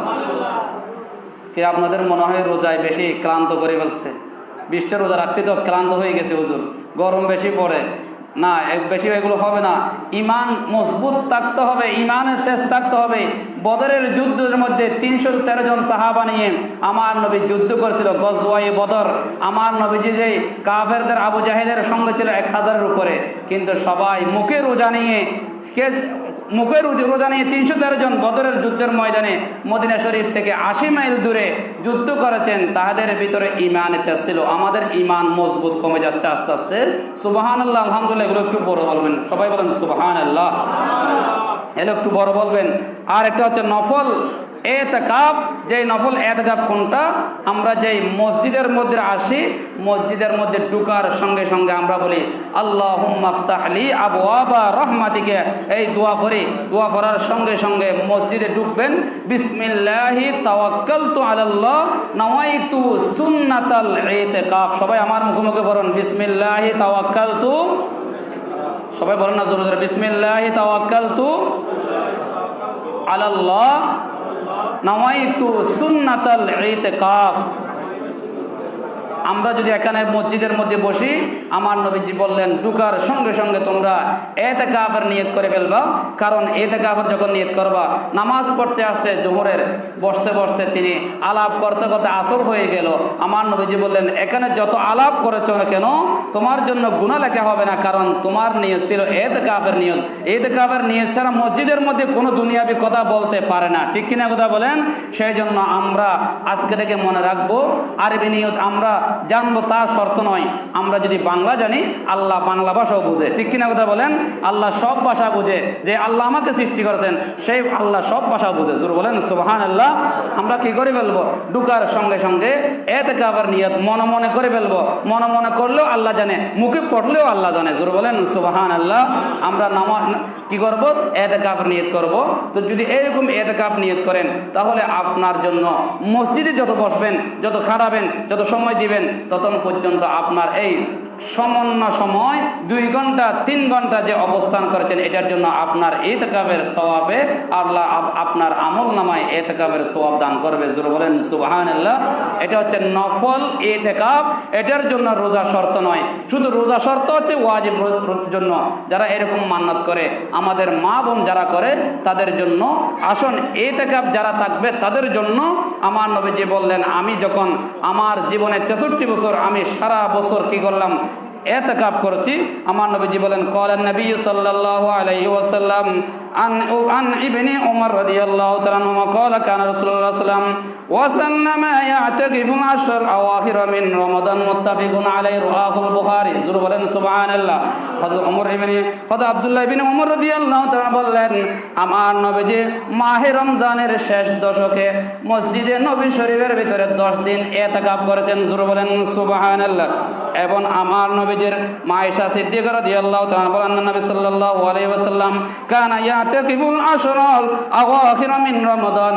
কি আপনাদের মনে হয় রোজায় বেশি ক্লান্ত করে ফেলছে? 20টা রোজা রাখছি তো ক্লান্ত হয়ে গেছে হুজুর, গরম বেশি পড়ে, না, বেশি এগুলো হবে না। ইমান মজবুত থাকতে হবে, ইমানের তেজ থাকতে হবে। বদরের যুদ্ধের মধ্যে 313 জন সাহাবা নিয়ে আমার নবী যুদ্ধ করেছিল, গজওয়ায়ে বদর। আমার নবীজি যে কাফেরদের আবু জাহেলের সঙ্গে ছিল 1000-এর উপরে, কিন্তু সবাই মুখে রোজা নিয়ে রোজা নিয়ে 313 জন বদরের যুদ্ধের ময়দানে মদিনা শরীফ থেকে 80 মাইল দূরে যুদ্ধ করেছেন। তাদের ভিতরে ইমানের তেজ ছিল। আমাদের ইমান মজবুত কমে যাচ্ছে আস্তে আস্তে। সুবহানাল্লাহ, আলহামদুলিল্লাহ, এগুলো একটু বড় বলবেন, সবাই বলেন সুবহানাল্লাহ, এগুলো একটু বড় বলবেন। আর একটা হচ্ছে নফল এতেকাফ। যে নফল এতেকাফ কোনটা? আমরা যেই মসজিদের মধ্যে আসি, মসজিদের মধ্যে ঢুকার সঙ্গে সঙ্গে আমরা বলি আল্লাহুম্মা আফতাহ লি আবওয়াবা রাহমাতিকা, এই দোয়া করি। দোয়া করার সঙ্গে সঙ্গে মসজিদে ঢুকবেন, বিসমিল্লাহি তাওয়াক্কালতু আলাল্লাহ নাওয়াইতু সুন্নাতাল ইতিকাফ। সবাই আমার মুখে পড়ুন, বিসমিল্লাহি তাওয়াক্কালতু। সবাই বলেন না জোরে জোরে, বিসমিল্লাহি তাওয়াক্কালতু আলাল্লাহ নাওয়াইতু সুন্নাতাল ইতিকাফ। আমরা যদি এখানে মসজিদের মধ্যে বসি, আমার নবীজি বললেন ঢুকার সঙ্গে সঙ্গে তোমরা ইতিকাফের নিয়ত করে ফেলবা। কারণ ইতিকাফের যখন নিয়ত করবা, নামাজ পড়তে আসছে জোহরের, বসতে বসতে তিনি আলাপ করতে করতে আসর হয়ে গেল। আমার নবীজি বললেন এখানে যত আলাপ করেছো না কেন, তোমার জন্য গুনাহ লেখা হবে না, কারণ তোমার নিয়ত ছিল ইতিকাফের নিয়ত। ইতিকাফের নিয়ত ছাড়া মসজিদের মধ্যে কোনো দুনিয়াবি কথা বলতে পারে না, ঠিক কিনা কথা বলেন? সেই জন্য আমরা আজকে থেকে মনে রাখবো, আরবি নিয়ত আমরা জানবো তা শর্ত নয়। আমরা যদি বাংলা জানি, আল্লাহ বাংলা ভাষাও বুঝে, ঠিক কিনা কথা বলেন? আল্লাহ সব ভাষা বুঝে, যে আল্লাহ আমাকে সৃষ্টি করেছেন সেই আল্লাহ সব ভাষা বুঝে। জোরে বলেন সুবহানাল্লাহ। আমরা কি করে ফেলবো? ঢুকার সঙ্গে সঙ্গে ইতিকাফের নিয়ত মনে মনে করে ফেলবো। মনে মনে করলেও আল্লাহ জানে, মুখে পড়লেও আল্লাহ জানে। জোরে বলেন সুবহানাল্লাহ। আমরা নামাজ কি করব? ইতিকাফের নিয়ত করব। তো যদি এরকম ইতিকাফ নিয়ত করেন, তাহলে আপনার জন্য মসজিদে যত বসবেন, যত খাটাবেন, যত সময় দিবেন, ততক্ষণ পর্যন্ত আপনার এই সামান্য সময় 2 ঘন্টা 3 ঘন্টা যে অবস্থান করেছেন, এটার জন্য আপনার ইতিকাফের সওয়াবে আল্লাহ আপনার আমল নামায় ইতিকাফের সওয়াব দান করবে। জোরে বলেন সুবহানাল্লাহ। এটা হচ্ছে নফল ইতিকাফ। এটার জন্য রোজা শর্ত নয়, শুধু রোজা শর্ত হচ্ছে ওয়াজিব জন্য। যারা এরকম মান্নাত করে, আমাদের মা বোন যারা করে, তাদের জন্য আসুন ইতিকাফ যারা থাকবে তাদের জন্য আমার নবীজি বললেন, আমি যখন আমার জীবনে 63 বছর আমি সারা বছর কি করলাম? ইতিকাফ করেছি। আমার নবীজি বলেন, ক্বালান নবী সাল্লাল্লাহু আলাইহি ওয়াসাল্লাম আন ইবনে উমর রাদিয়াল্লাহু তাআলা আনহু ক্বালা কানা রাসূলুল্লাহ সাল্লাল্লাহু আলাইহি ওয়া সাল্লাম ইয়াতাকিফু আশর আওয়াখির মিন রমাদান মুত্তাফিকুন আলাইহি রাওয়াহুল বুখারী। জোরে বলেন সুবহানাল্লাহ। হযরত আব্দুল্লাহ ইবনে উমর রাদিয়াল্লাহু তাআলা বললেন, আমার নবীজি মাহে রমজানের শেষ দশকে মসজিদে নবী শরীফের ভিতরে 10 দিন ইতিকাফ করেছেন। জোরে বলেন সুবহানাল্লাহ। এবং আমার নবীজির মা আয়েশা সিদ্দিকা রাদিয়াল্লাহু তাআলা বলেন, নবী সাল্লাল্লাহু আলাইহি ওয়াসাল্লাম কানা ইয়াতাকিফুল আশরাল আওয়াখির মিন রমাদান,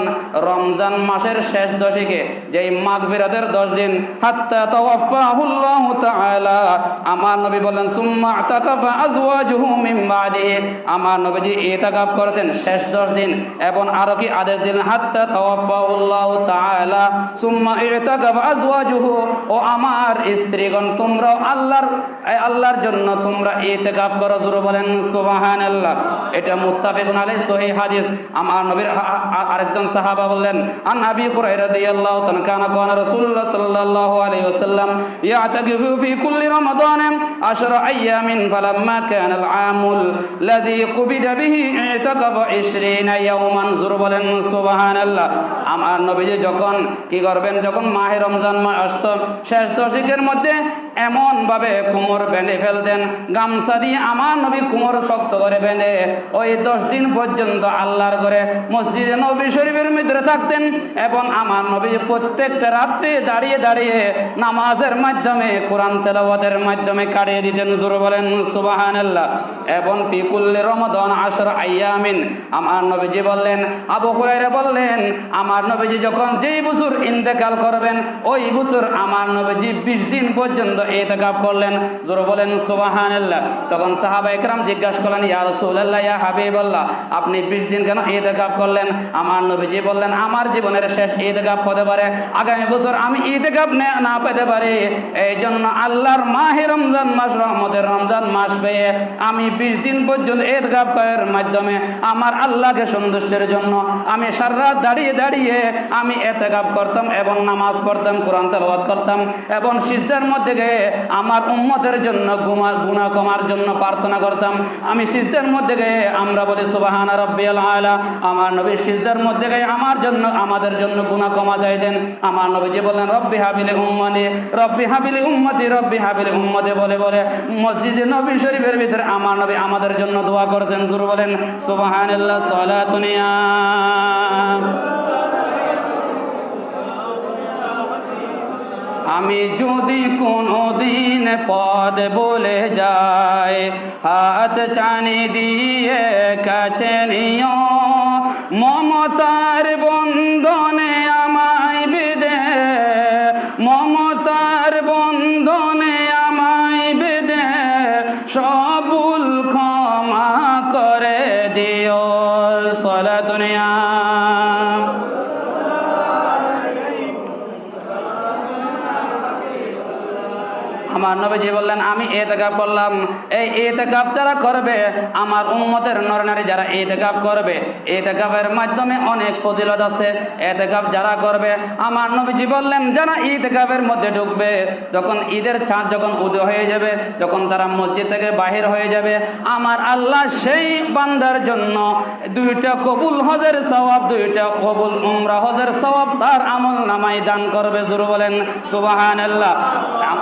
রমজান মাসের শেষ দশকে, যেই মাগফিরাতের 10 দিন, হাত্তা তাওয়াফাহুল্লাহু তাআলা। আমার নবী বলেন, সুম্মা আতাকাফা আজওয়াজুহু মিন বাদিহি, আমার নবীজি ইতিকাফ করেছেন শেষ 10 দিন। এবং আরো কি আদেশ দিলেন, হাত্তা তাওয়াফাহুল্লাহু তাআলা সুম্মা ইতাকাফা আজওয়াজুহু, ও আমার স্ত্রীগণ তোমরা আল্লাহর জন্য তোমরা ইতিকাফ করো। জোরে বলেন সুবহানাল্লাহ। এটা মুত্তাফিকুন আলাইহি সহিহ হাদিস। আমার নবীর আরেকজন সাহাবা বললেন, আন আবি হুরায়রা রাদিয়াল্লাহু তাআলা কানা রাসূলুল্লাহ সাল্লাল্লাহু আলাইহি ওয়াসাল্লাম ইয়াতাকিফু ফি কুল্লি রমাদান 10 আইয়ামিন ফালাম্মা কানা আল-আমুল লাযী কুবিদা বিহি ইতাকাফা 20 ইয়াওমান। জোরে বলেন সুবহানাল্লাহ। আমার নবীজি যখন কি করবেন, যখন মাহে রমজান মাস আসতো, শেষ দশকের মধ্যে এমন ভাবে কোমর বেঁধে ফেলতেন, গামছা দিয়ে আমার নবী কোমর শক্ত করে বেঁধে ওই 10 দিন পর্যন্ত আল্লাহর ঘরে মসজিদে নবী শরীফের ভিতরে থাকতেন। এবং আমার নবী প্রত্যেকটা রাত্রে দাঁড়িয়ে দাঁড়িয়ে নামাজের মাধ্যমে, কোরআন তেলাওয়াতের মাধ্যমে কাটিয়ে দিতেন। জোরে বলেন সুবহানাল্লাহ। এবং ফি কুল্লি রমাদান 10 আইয়ামিন, আমার নবীজি বললেন, আবু হুরায়রা বললেন, আমার নবীজি যখন যেই বছর ইন্তেকাল করবেন, ওই বছর আমার নবীজি 20 দিন পর্যন্ত ইতিকাফ করলেন। জোরে বলেন সুবহানাল্লাহ। তখন সাহাবা একরাম জিজ্ঞাসা করলেন, ইয়া রাসূলুল্লাহ, ইয়া হাবিবাল্লাহ, আপনি 20 দিন কেন ইতিকাফ করলেন? আমার নবীজি বললেন, আমার জীবনের শেষ ইতিকাফ হতে পারে, আগামী বছর আমি ইতিকাফ না পেতে পারি, এই জন্য আল্লাহর মাহে রমজান মাস, রহমতের রমজান মাস পেয়ে আমি 20 দিন পর্যন্ত ইতিকাফ করার মাধ্যমে আমার আল্লাহকে সন্তুষ্টির জন্য আমি সারা রাত দাঁড়িয়ে দাঁড়িয়ে আমি ইতিকাফ করতাম এবং নামাজ পড়তাম, কোরআন তেলাওয়াত করতাম এবং সিজদার মধ্যে গিয়ে আমার উম্মতের জন্য গুনাহ ক্ষমার জন্য প্রার্থনা করতাম। আমি সিজদার মধ্যে গিয়ে আমরা বলি সুবহানা রাব্বিয়াল আলা, আমার নবী সিজদার মধ্যে গিয়ে আমার জন্য আমাদের জন্য গুনাহ ক্ষমা চাইতেন। আমার নবীজি বললেন রব্বি হাবিলি উম্মতি, রব্বি হাবিলি উম্মতি, রব্বি হাবিলি উম্মতি বলে বলে মসজিদে নবী শরীফের ভিতরে আমার নবী আমাদের জন্য দোয়া করেছেন। জোরে বলেন সুবহানাল্লাহ। সালাতুন ইয়া আমি যদি কোনো দিন পদ বলে যাই, হাত চানি দিয়ে কাছে নিও, মমতার বন্ধনে আমায় বেঁধে, মমতার বন্ধনে আমায় বেঁধে সবুল ক্ষমা করে দিও। সালাতুন ইয়া আমার নবীজি বললেন আমি ইতিকাফ করলাম, এই ইতিকাফ যারা করবে আমার উম্মতের নরনারী যারা ইতিকাফ করবে, ইতিকাফের মাধ্যমে অনেক ফজিলত আছে। ইতিকাফ যারা করবে আমার নবীজি বললেন যারা ইতিকাফের মধ্যে ঢুকবে, যখন ঈদের চাঁদ যখন উদয় হয়ে যাবে, যখন তারা মসজিদ থেকে বাহির হয়ে যাবে, আমার আল্লাহ সেই বান্দার জন্য 2টা কবুল হজের সওয়াব, 2টা কবুল উমরা হজের সওয়াব তার আমল নামায় দান করবে। জোরে বলেন সুবহানাল্লাহ।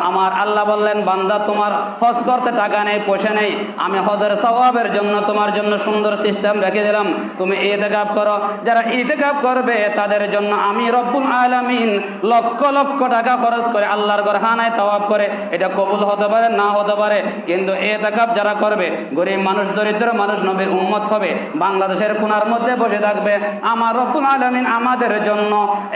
আমার আল্লাহ বললেন বান্দা তোমার হজ করতে টাকা নেই, পয়সা নেই, আমি হজের সওয়াবের জন্য তোমার জন্য সুন্দর সিস্টেম রেখে দিলাম, তুমি ইতিকাফ করো। যারা ইতিকাফ করবে তাদের জন্য আমি রব্বুল আলামিন লক্ষ লক্ষ টাকা খরচ করে আল্লাহর ঘর হানায় তাওয়াফ করে, এটা কবুল হতে পারে না হতে পারে, কিন্তু ইতিকাফ যারা করবে, গরিব মানুষ দরিদ্র মানুষ নবীর উম্মত হবে, বাংলাদেশের কোনার মধ্যে বসে থাকবে, আমার রব্বুল আলামিন আমাদের জন্য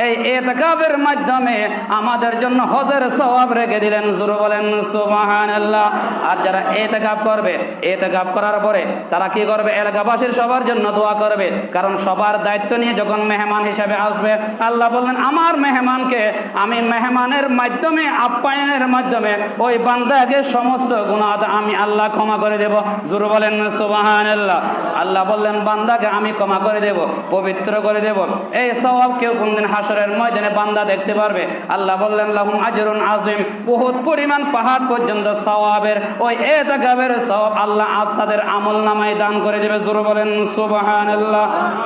এই ইতিকাফের মাধ্যমে আমাদের জন্য হজের সওয়াব রেখে দিলেন। জোরে বলেন সুবহানাল্লাহ। আর যারা ইতিকাফ করবে, ইতিকাফ করার পরে তারা কি করবে? এলাকাবাসীর সবার জন্য দোয়া করবে, কারণ সবার দায়িত্ব নিয়ে যখন মেহমান হিসাবে আসবে, আল্লাহ বললেন আমার মেহমানকে আমি মেহমানের মাধ্যমে, আপ্যায়নের মাধ্যমে ওই বান্দাকে সমস্ত গুনাহ আমি আল্লাহ ক্ষমা করে দেব। জোরে বলেন সুবহানাল্লাহ। আল্লাহ বললেন বান্দাকে আমি ক্ষমা করে দেব, পবিত্র করে দেব। এই সওয়াব কেউ কোনদিন হাসরের ময়দানে বান্দা দেখতে পারবে। আল্লাহ বললেন লাহুম আজরুন আযীম, বহুত পরিমাণ পাহাড় পর্যন্ত সওয়াবের ওই ইতিকাফের সওয়াব আল্লাহ আপনাদের আমল নামায় দান করে দেবে। জোরে বলেন সুবহানাল্লাহ।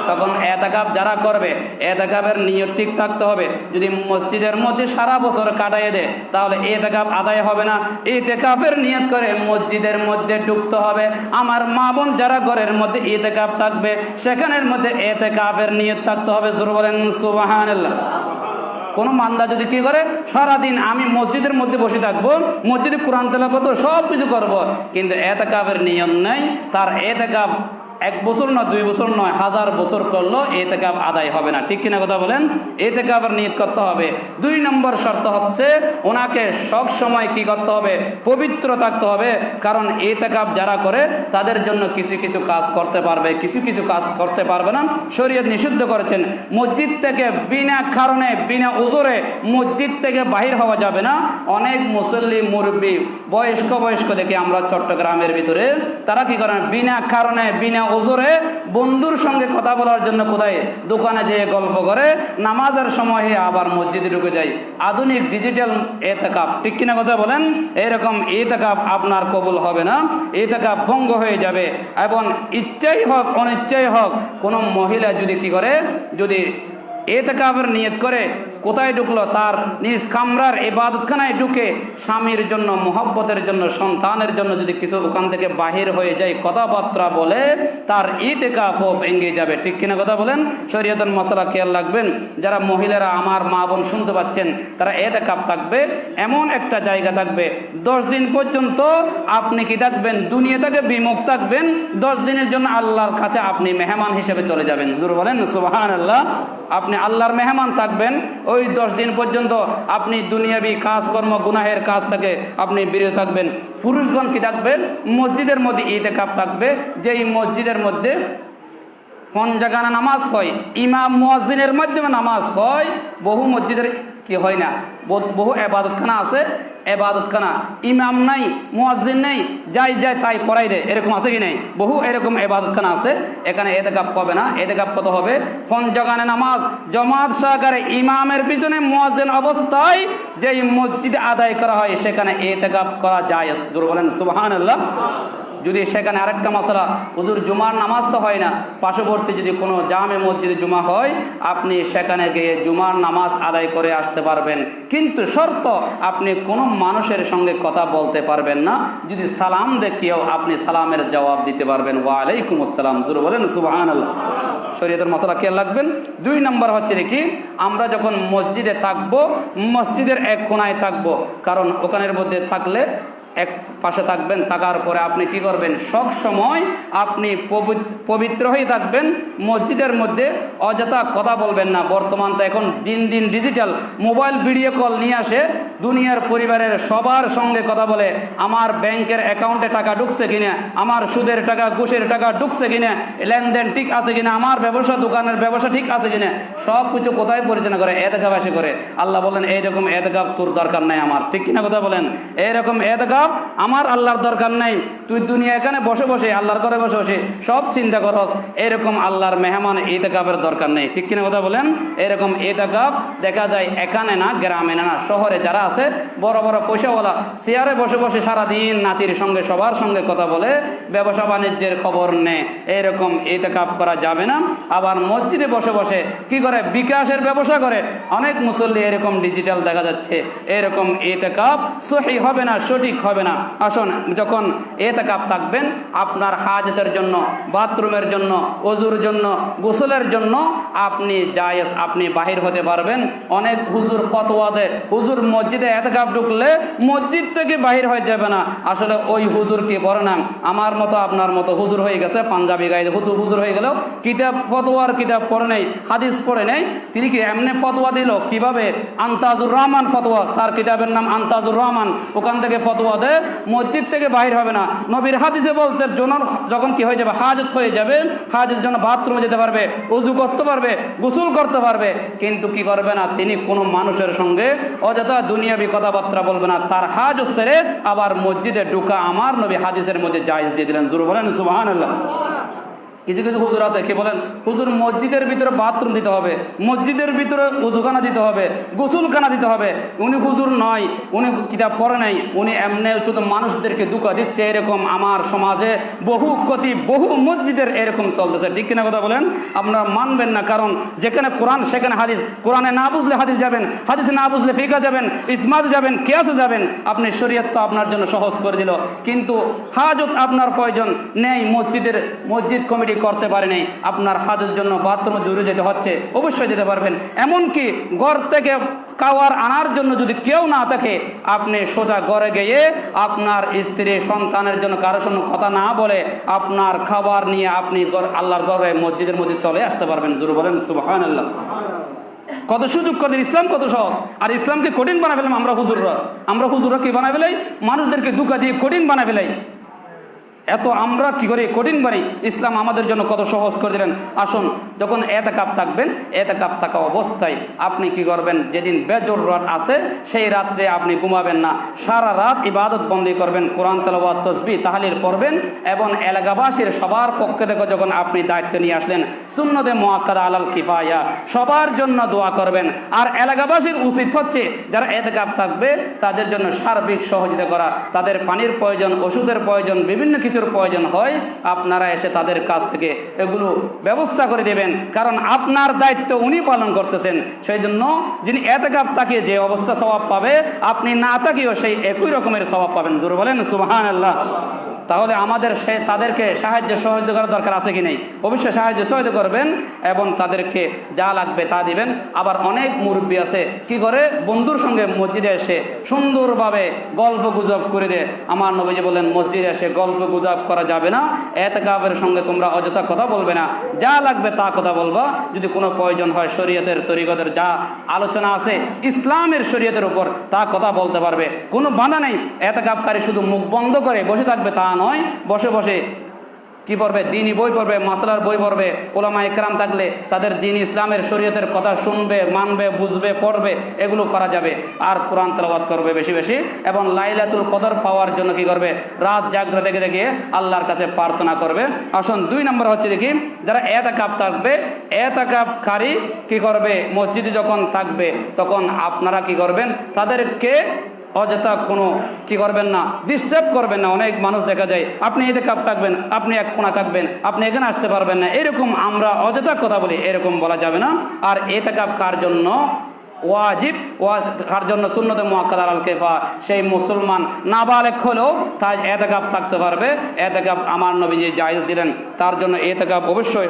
তখন ইতিকাফ যারা করবে, ইতিকাফের নিয়ত ঠিক থাকতে হবে। যদি মসজিদের মধ্যে সারা বছর কাটায় দেয় তাহলে ইতিকাফ আদায় হবে না। ইতিকাফের নিয়ত করে মসজিদের মধ্যে ঢুকতে হবে। আমার মা বোন যারা ঘরের মধ্যে ইতিকাফ থাকবে সেখানের মধ্যে ইতিকাফের নিয়ত থাকতে হবে। জোরে বলেন সুবহানাল্লাহ। কোনো বান্দা যদি কি করে সারাদিন আমি মসজিদের মধ্যে বসে থাকবো, মসজিদে কোরআন তেলাওয়াত সব কিছু করবো, কিন্তু ইতিকাফের নিয়ম নেই, তার ইতিকাফ 1 বছর নয়, 2 বছর নয়, 1000 বছর করলো ইতিকাফ আদায় হবে না। ঠিক কিনা কথা বলেন? ইতিকাফের নিয়ত করতে হবে। 2 নম্বর শর্ত হচ্ছে ওনাকে সব সময় কি করতে হবে? পবিত্র থাকতে হবে। কারণ ইতিকাফ যারা করে তাদের জন্য কিছু কিছু কাজ করতে পারবে, কিছু কিছু কাজ করতে পারবে না। শরীয়ত নিষিদ্ধ করেছেন মসজিদ থেকে বিনা কারণে, বিনা উজরে মসজিদ থেকে বাহির হওয়া যাবে না। অনেক মুসল্লি মুরব্বী বয়স্ক দেখি আমরা চট্টগ্রামের ভিতরে, তারা কি করেন বিনা কারণে, বিনা ওজরে বন্ধুর সঙ্গে কথা বলার জন্য কোথায় দোকানে যেয়ে গল্প করে, নামাজের সময় আবার মসজিদে ঢুকে যায়। আধুনিক ডিজিটাল ইতিকাফ, ঠিক কিনা কথা বলেন? এরকম ইতিকাফ আপনার কবুল হবে না, ইতিকাফ ভঙ্গ হয়ে যাবে। এবং ইচ্ছাই হোক অনিচ্ছাই হোক, কোনো মহিলা যদি কি করে, যদি ইতিকাফের নিয়ত করে কোথায় ঢুকলো? তার নিজ কামরার ইবাদতখানায় ঢুকে স্বামীর জন্য, মোহব্বতের জন্য, সন্তানের জন্য যদি কিছু ওখান থেকে বাহির হয়ে যায়, কথাবার্তা বলে, তার ইতিকাফও ভেঙে যাবে। ঠিক কিনা কথা বলেন? শরীয়তের মশলা খেয়াল রাখবেন। যারা মহিলারা আমার মা বোন শুনতে পাচ্ছেন, তারা ইতিকাফ থাকবে, এমন একটা জায়গা থাকবে 10 দিন পর্যন্ত আপনি কি থাকবেন? দুনিয়া থেকে বিমুখ থাকবেন। 10 দিনের জন্য আল্লাহর কাছে আপনি মেহমান হিসেবে চলে যাবেন। জোরে বলেন সুবহানাল্লাহ। আপনি আল্লাহর মেহমান থাকবেন। ওই 10 দিন পর্যন্ত আপনি দুনিয়াবি কাজকর্ম গুনাহের কাজ থেকে আপনি বিরত থাকবেন। পুরুষগণ কি থাকবেন? মসজিদের মধ্যে ইতিকাফ থাকবে, যেই মসজিদের মধ্যে পঞ্জাগানা নামাজ হয়, ইমাম মুয়াজ্জিনের মাধ্যমে নামাজ হয়। বহু মসজিদের কি হয় না, বহু এবাদতখানা আছে, এবাদতখানা ইমাম নাই, মুয়াজ্জিন নাই, যাই যায় তাই পড়াই দেয়, এরকম আছে কি নেই? বহু এরকম এবাদতখানা আছে। এখানে ইতিকাফ হবে না। ইতিকাফ কত হবে? পঞ্জাগানে নামাজ জামাত সহকারে ইমামের পিছনে মুয়াজ্জিন অবস্থায় যেই মসজিদে আদায় করা হয় সেখানে ইতিকাফ করা যায়। জোরে বলেন সুবহানাল্লাহ। যদি সেখানে আরেকটা মশলা, হুজুর জুমার নামাজ তো হয় না, পার্শ্ববর্তী যদি কোনো জামে মসজিদে জুমা হয়, আপনি সেখানে গিয়ে জুমার নামাজ আদায় করে আসতে পারবেন, কিন্তু শর্ত আপনি কোনো মানুষের সঙ্গে কথা বলতে পারবেন না। যদি সালাম দেখিয়েও আপনি সালামের জবাব দিতে পারবেন, ওয়া আলাইকুম আসসালাম। জোরে বলেন সুবহানাল্লাহ। শরীয়তের মশলা খেয়াল রাখবেন। 2 নম্বর হচ্ছে কি, আমরা যখন মসজিদে থাকবো, মসজিদের এক কোণায় থাকবো, কারণ ওখানের মধ্যে থাকলে এক পাশে থাকবেন, থাকার পরে আপনি কি করবেন? সব সময় আপনি পবিত্র হয়ে থাকবেন। মসজিদের মধ্যে অযথা কথা বলবেন না। বর্তমান তো এখন দিন দিন ডিজিটাল, মোবাইল ভিডিও কল নিয়ে আসে, দুনিয়ার পরিবারের সবার সঙ্গে কথা বলে, আমার ব্যাংকের অ্যাকাউন্টে টাকা ঢুকছে কিনা, আমার সুদের টাকা ঘুষের টাকা ঢুকছে কিনা, লেনদেন ঠিক আছে কিনা, আমার ব্যবসা দোকানের ব্যবসা ঠিক আছে কিনা, সব কিছু কোথায় পরিচালনা করে? ইতিকাফ এসে করে। আল্লাহ বলেন এইরকম ইতিকাফ তোর দরকার নাই আমার, ঠিক কিনা কথা বলেন? এইরকম ইতিকাফ আমার আল্লাহর দরকার নাই। তুই দুনিয়া এখানে বসে বসে আল্লাহর ঘরে বসে বসে সব চিন্তা করস, এরকম আল্লাহর মেহমান ইতিকাফের দরকার নেই, ঠিক কিনা কথা বলেন? এরকম ইতিকাফ দেখা যায় এখানে না, গ্রামে না, শহরে যারা আছে বড় বড় পয়সাওয়ালা চেয়ারে বসে বসে সারাদিন নাতির সঙ্গে সবার সঙ্গে কথা বলে, ব্যবসা বাণিজ্যের খবর নেই, এরকম ইতিকাফ করা যাবে না। আবার মসজিদে বসে বসে কি করে? বিকাশের ব্যবসা করে অনেক মুসল্লি, এরকম ডিজিটাল দেখা যাচ্ছে। এরকম ইতিকাফ সহি হবে না, সঠিক হবে না। আসুন, যখন ইতিকাফ থাকবেন, আপনার হাজতের জন্য, বাথরুমের জন্য, ওযুর জন্য, গোসলের জন্য আপনি জায়েজ, আপনি বাহির হতে পারবেন। অনেক হুজুর ফতোয়া দেয়, হুজুর মসজিদে ইতিকাফ ঢুকলে মসজিদ থেকে বাহির হয়ে যাবে না। আসলে ওই হুজুর কি পড়ে না, আমার মতো আপনার মতো হুজুর হয়ে গেছে, পাঞ্জাবি গায়ে হুজুর হয়ে গেল, কিতাব ফতোয়ার কিতাব পড়ে নেই, হাদিস পড়ে নেই, তিনি কি এমনি ফতোয়া দিল? কিভাবে? আন্তাজুর রহমান ফতোয়া, তার কিতাবের নাম আন্তাজুর রহমান, ওখান থেকে ফতোয়া দেয় মসজিদ থেকে বাহির হবে না। নবীর হাদিসে বলতে যখন কি হয়ে যাবে, হাজত হয়ে যাবে, হাজতের জন্য বাথরুমে যেতে পারবে, ওযু করতে পারবে, গোসল করতে পারবে, কিন্তু কি করবে না? তিনি কোনো মানুষের সঙ্গে অযথা দুনিয়াবি কথাবার্তা বলবে না। তার হাজত সেরে আবার মসজিদে ঢুকা আমার নবী হাদিসের মধ্যে জায়েজ দিয়ে দিলেন। জোরে বলেন সুবহানাল্লাহ। কিছু কিছু হুজুর আছে কি বলেন, হুজুর মসজিদের ভিতরে বাথরুম দিতে হবে, মসজিদের ভিতরে উযুখানা দিতে হবে, গোসলখানা দিতে হবে। উনি হুজুর নয়, উনি কিতাব পড়ে নাই, উনি এমনি শুধু মানুষদেরকে ধোঁকা দিচ্ছে। এরকম আমার সমাজে বহু ক্ষতি, বহু মসজিদের এরকম চলতেছে, ঠিক কিনা কথা বলেন? আপনারা মানবেন না, কারণ যেখানে কোরআন সেখানে হাদিস, কোরআনে না বুঝলে হাদিস যাবেন, হাদিসে না বুঝলে ফিকহ যাবেন, ইজমাতে যাবেন, কিয়াসে যাবেন। আপনি শরীয়ত তো আপনার জন্য সহজ করে দিল, কিন্তু হাজত আপনার প্রয়োজন নেই, মসজিদ কমিটি করতে পারে নাই, আপনার হাজতের জন্য বাথরুমে জুড়ে যেতে হচ্ছে, অবশ্যই যেতে পারবেন। এমনকি ঘর থেকে খাওয়ার আনার জন্য যদি কেউ না থাকে, আপনি সোজা ঘরে গিয়ে আপনার স্ত্রী সন্তানের জন্য কারোর সঙ্গে কথা না বলে আপনার খাবার নিয়ে আপনি আল্লাহর ঘরে মসজিদের মধ্যে চলে আসতে পারবেন। জোরে বলেন সুবহানাল্লাহ। কত সুযোগ করে ইসলাম, কত সহজ। আর ইসলামকে কঠিন বানাই ফেলাম আমরা হুজুররা কি বানাই ফেলাই? মানুষদেরকে ধোঁকা দিয়ে কঠিন বানাই ফেলাই। এত আমরা কি করে কঠিন বানাই, ইসলাম আমাদের জন্য কত সহজ করে দিলেন। আসুন, যখন ইতিকাফ থাকবেন, ইতিকাফ থাকা অবস্থায় আপনি কি করবেন? যেদিন বেজর রাত আছে সেই রাত্রে আপনি ঘুমাবেন না, সারা রাত ইবাদত বন্দি করবেন, কোরআন তেলাওয়াত, তাসবিহ, তাহলিল পড়বেন, এবং এলাকাবাসীর সবার পক্ষ থেকে যখন আপনি দায়িত্ব নিয়ে আসলেন, সুন্নতে মুআক্কাদা আলাল কিফায়া, সবার জন্য দোয়া করবেন। আর এলাকাবাসীর উচিত হচ্ছে যারা ইতিকাফ থাকবে তাদের জন্য সার্বিক সহযোগিতা করা, তাদের পানির প্রয়োজন, ওষুধের প্রয়োজন, বিভিন্ন কিছুর প্রয়োজন হয়, আপনারা এসে তাদের কাছ থেকে এগুলো ব্যবস্থা করে দেবেন, কারণ আপনার দায়িত্ব উনি পালন করতেছেন। সেই জন্য যিনি ইতিকাফ থাকে যে অবস্থা সওয়াব পাবে, আপনি না থাকিও সেই একই রকমের সওয়াব পাবেন। জোরে বলেন সুবহানাল্লাহ। তাহলে আমাদের তাদেরকে সাহায্য সহযোগিতা করার দরকার আছে কি নেই? অবশ্যই সাহায্য সহযোগিতা করবেন এবং তাদেরকে যা লাগবে তা দিবেন। আবার অনেক মুরব্বী আছে কি করে, বন্ধুর সঙ্গে মসজিদে এসে সুন্দরভাবে গল্প গুজব করে দেয়। আমার নবীজি বলেন মসজিদে এসে গল্প গুজব করা যাবে না, এতেকাফের সঙ্গে তোমরা অযথা কথা বলবে না, যা লাগবে তা কথা বলবা। যদি কোনো প্রয়োজন হয় শরীয়তের তরিকতের যা আলোচনা আছে ইসলামের শরীয়তের উপর তা কথা বলতে পারবে, কোনো বাধা নেই। এতেকাফকারী শুধু মুখ বন্ধ করে বসে থাকবে তা নয়, বসে বসে কি পড়বে? দিনই বই পড়বে, মাসলার বই পড়বে। ওলামা ইকরাম থাকলে তাদের দিন ইসলামের শরীয়তের কথা শুনবে, মানবে, বুঝবে, পড়বে, এগুলো করা যাবে। আর কোরআন তেলাওয়াত করবে বেশি বেশি এবং লাইলাতুল কদর পাওয়ার জন্য কি করবে? রাত জাগরে দেখে দেখে আল্লাহর কাছে প্রার্থনা করবে। আসুন 2 নম্বর হচ্ছে দেখি, যারা এতেকাফ থাকবে, এতেকাফকারী কি করবে? মসজিদে যখন থাকবে তখন আপনারা কি করবেন? তাদেরকে অযথা কোনো কি করবেন না, ডিস্টার্ব করবেন না। অনেক মানুষ দেখা যায় আপনি এতেকাফ থাকবেন, আপনি এক কোণা থাকবেন, আপনি এখানে আসতে পারবেন না, এরকম আমরা অযথা কথা বলি, এরকম বলা যাবে না। আর এতেকাফ কার জন্য ওয়াজিব, কার জন্য সুন্নতে মুআক্কাদা আল কিফা, সেই মুসলমান নাবালেগ হলেও তাই এতেকাফ থাকতে পারবে। এতেকাফ আমার নবীজি জায়েজ দিলেন, তার জন্য এতেকাফ অবশ্যই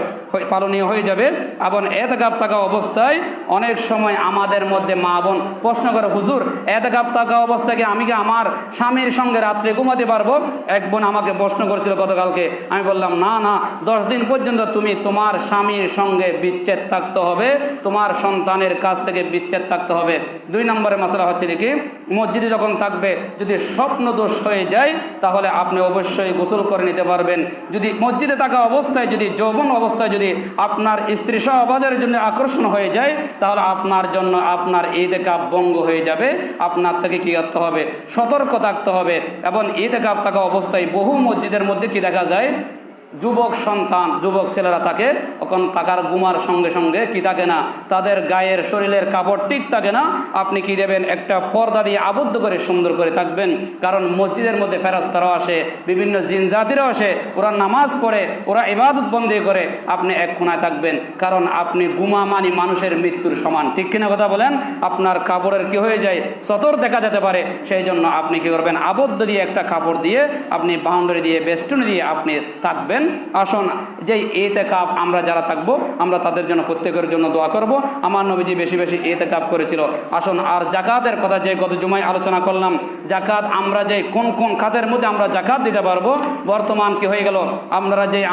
পালনীয় হয়ে যাবে। এবং এতেকাফ থাকা অবস্থায় অনেক সময় আমাদের মধ্যে মা বোন প্রশ্ন করে, হুজুর এতেকাফ থাকা অবস্থায় আমি কি আমার স্বামীর সঙ্গে রাত্রে ঘুমাতে পারবো? এক বোন আমাকে প্রশ্ন করেছিল গতকালকে, আমি বললাম না না, 10 দিন পর্যন্ত তুমি তোমার স্বামীর সঙ্গে বিচ্ছেদ থাকতে হবে, তোমার সন্তানের কাছ থেকে বিচ্ছেদ থাকতে হবে। 2 নম্বরের মাসলা হচ্ছে দেখি, মসজিদে যখন থাকবে যদি স্বপ্ন দোষ হয়ে যায় তাহলে আপনি অবশ্যই গোসল করে নিতে পারবেন। যদি মসজিদে থাকা অবস্থায়, যদি যৌবন অবস্থায় যদি আপনার স্ত্রী সহবাজের জন্য আকর্ষণ হয়ে যায় তাহলে আপনার জন্য আপনার ইতিকাফ ভঙ্গ হয়ে যাবে। আপনার থেকে কি করতে হবে? সতর্ক থাকতে হবে। এবং ইতিকাফ থাকা অবস্থায় বহু মসজিদের মধ্যে কি দেখা যায়, যুবক সন্তান, যুবক ছেলেরা থাকে, তখন তাকার ঘুমার সঙ্গে সঙ্গে কি থাকে না, তাদের গায়ের শরীরের কাপড় ঠিক থাকে না। আপনি কি দেবেন? একটা পর্দা দিয়ে আবদ্ধ করে সুন্দর করে থাকবেন। কারণ মসজিদের মধ্যে ফেরেশতারাও আসে, বিভিন্ন জিন জাতিরাও আসে, ওরা নামাজ পড়ে, ওরা ইবাদত বন্দি করে। আপনি এক কোণায় থাকবেন, কারণ আপনি ঘুমা মানি মানুষের মৃত্যুর সমান, ঠিক কিনা কথা বলেন? আপনার কাপড়ের কি হয়ে যায়, সতর দেখা যেতে পারে। সেই জন্য আপনি কি করবেন? আবদ্ধ দিয়ে একটা কাপড় দিয়ে আপনি বাউন্ডারি দিয়ে বেষ্টনী দিয়ে আপনি থাকবেন। আসুন, যে ইতিকাফ আমরা যারা থাকবো আমরা তাদের জন্য প্রত্যেকের জন্য দোয়া করব। আমার নবীজি বেশি বেশি ইতিকাফ করেছিল। আসুন, আর যাকাতের কথা যে গত জুমায় আলোচনা করলাম, যাকাত আমরা যে কোন কোন খাতের মধ্যে আমরা যাকাত দিতে পারবো। বর্তমান কি হয়ে গেল,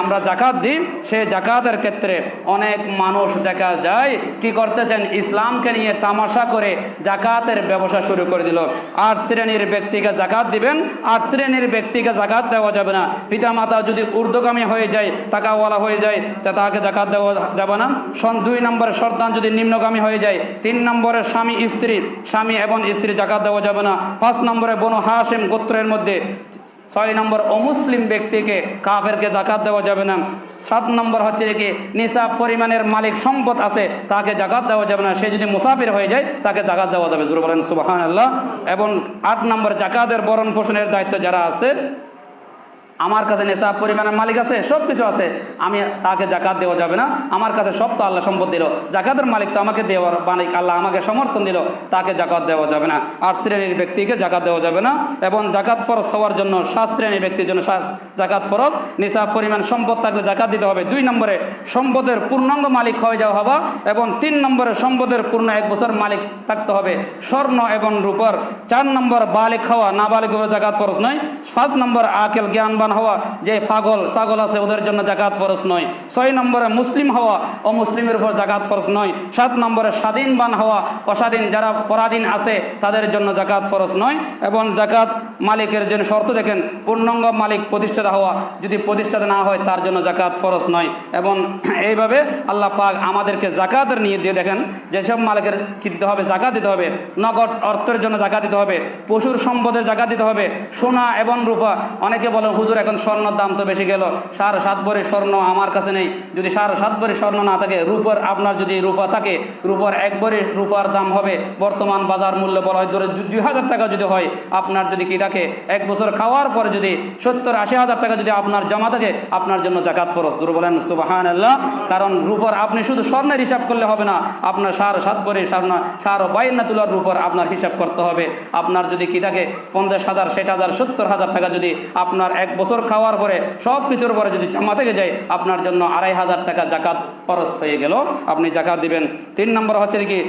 আমরা যাকাত দিই, সেই যাকাতের ক্ষেত্রে অনেক মানুষ দেখা যায় কি করতেছেন, ইসলামকে নিয়ে তামাশা করে যাকাতের ব্যবসা শুরু করে দিল। 8 শ্রেণীর ব্যক্তিকে যাকাত দিবেন, 8 শ্রেণীর ব্যক্তিকে যাকাত দেওয়া যাবে না। পিতা মাতা যদি ঊর্ধ্বগামী হয়ে যায়, টাকাওয়ালা হয়ে যায়, তাকে যাকাত দেওয়া যাবে না। 2 নম্বরের সন্তান যদি নিম্নগামী হয়ে যায়, 3 নম্বরে স্বামী এবং স্ত্রী যাকাত দেওয়া যাবে না। 5 নম্বরে বনু হাশিম গোত্রের মধ্যে, 6 নম্বর অমুসলিম ব্যক্তিকে কাফেরকে যাকাত দেওয়া যাবে না। 7 নম্বর হচ্ছে কি, নিসাব পরিমাণের মালিক সম্পদ আছে তাকে যাকাত দেওয়া যাবে না। সে যদি মুসাফির হয়ে যায় তাকে যাকাত দেওয়া যাবে। জোরে বলেন সুবহানাল্লাহ। এবং 8 নম্বর যাকাতের ভরণ পোষণের দায়িত্ব যারা আছে, আমার কাছে নেশাব পরিমাণের মালিক আছে, সব কিছু আছে, আমি তাকে যাকাত দেওয়া যাবে না। আমার কাছে সব তো আল্লাহ সম্পদ দিল, যাকাতের মালিক তো আমাকে দেওয়ার মালিক আল্লাহ, আমাকে সমর্থন দিল, তাকে যাকাত দেওয়া যাবে না। 8 শ্রেণীর ব্যক্তিকে যাকাত দেওয়া যাবে না। এবং যাকাত ফরজ হওয়ার জন্য 7 শ্রেণীর ব্যক্তির জন্য যাকাত ফরজ। নিসাব পরিমাণ সম্পদ থাকলে যাকাত দিতে হবে। 2 নম্বরে সম্পদের পূর্ণাঙ্গ মালিক হয়ে যাওয়া হবে। এবং 3 নম্বরে সম্পদের পূর্ণ 1 বছর মালিক থাকতে হবে, স্বর্ণ এবং রূপার। 4 নম্বর বালিক হওয়া, না বালিক হওয়া যাকাত ফরজ নয়। 5 নম্বর আকেল জ্ঞানবান হওয়া, যে ছাগল আছে ওদের জন্য যাকাত ফরজ নয়। 6 নম্বরে মুসলিম হওয়া, অমুসলিমের উপর যাকাত ফরজ নয়। 7 নম্বরে স্বাধীনবান হওয়া, অস্বাধীন যারা পরাধীন আছে তাদের জন্য যাকাত ফরজ নয়। এবং যাকাত মালিকের জন্য শর্ত দেখেন, পূর্ণাঙ্গ মালিক প্রতিষ্ঠাতা হওয়া, যদি প্রতিষ্ঠাতা না হয় তার জন্য যাকাত ফরজ নয়। এবং এইভাবে আল্লাহ পাক আমাদেরকে যাকাতের নিয়ে দিয়ে দেখেন, যেসব মালিকের দিতে হবে যাকাত দিতে হবে। নগদ অর্থের জন্য যাকাত দিতে হবে, পশুর সম্পদের যাকাত দিতে হবে, সোনা এবং রূপা। অনেকে বলেন হুজুর এখন স্বর্ণের দাম তো বেশি গেল, 7.5 ভরি স্বর্ণ আমার কাছে নেই। যদি 7.5 ভরি স্বর্ণ না থাকে, রূপার আপনার যদি রূপা থাকে, রূপার 1 ভরি রূপার দাম হবে বর্তমান বাজার মূল্য বলা হয় ধরে 2000 টাকা যদি হয়, আপনার যদি কি থাকে 1 বছর খাওয়ার পরে যদি 70-80 হাজার টাকা যদি আপনার জমা থাকে, আপনার জন্য যাকাত ফরজ। বলেন সুবহানাল্লাহ। কারণ রূপার আপনি শুধু স্বর্ণের হিসাব করলে হবে না, আপনার 7.5 ভরি স্বর্ণ 52 তোলার রূপার আপনার হিসাব করতে হবে। আপনার যদি কি থাকে 50,000, 60,000, 70,000 টাকা যদি আপনার 1 বছর খাওয়ার পরে সব কিছুর পরে যদি জমা থেকে যায় আপনার জন্য 2500 টাকা জাকাত ফরজ হয়ে গেল, আপনি জাকাত দিবেন। 3 নম্বর হচ্ছে কি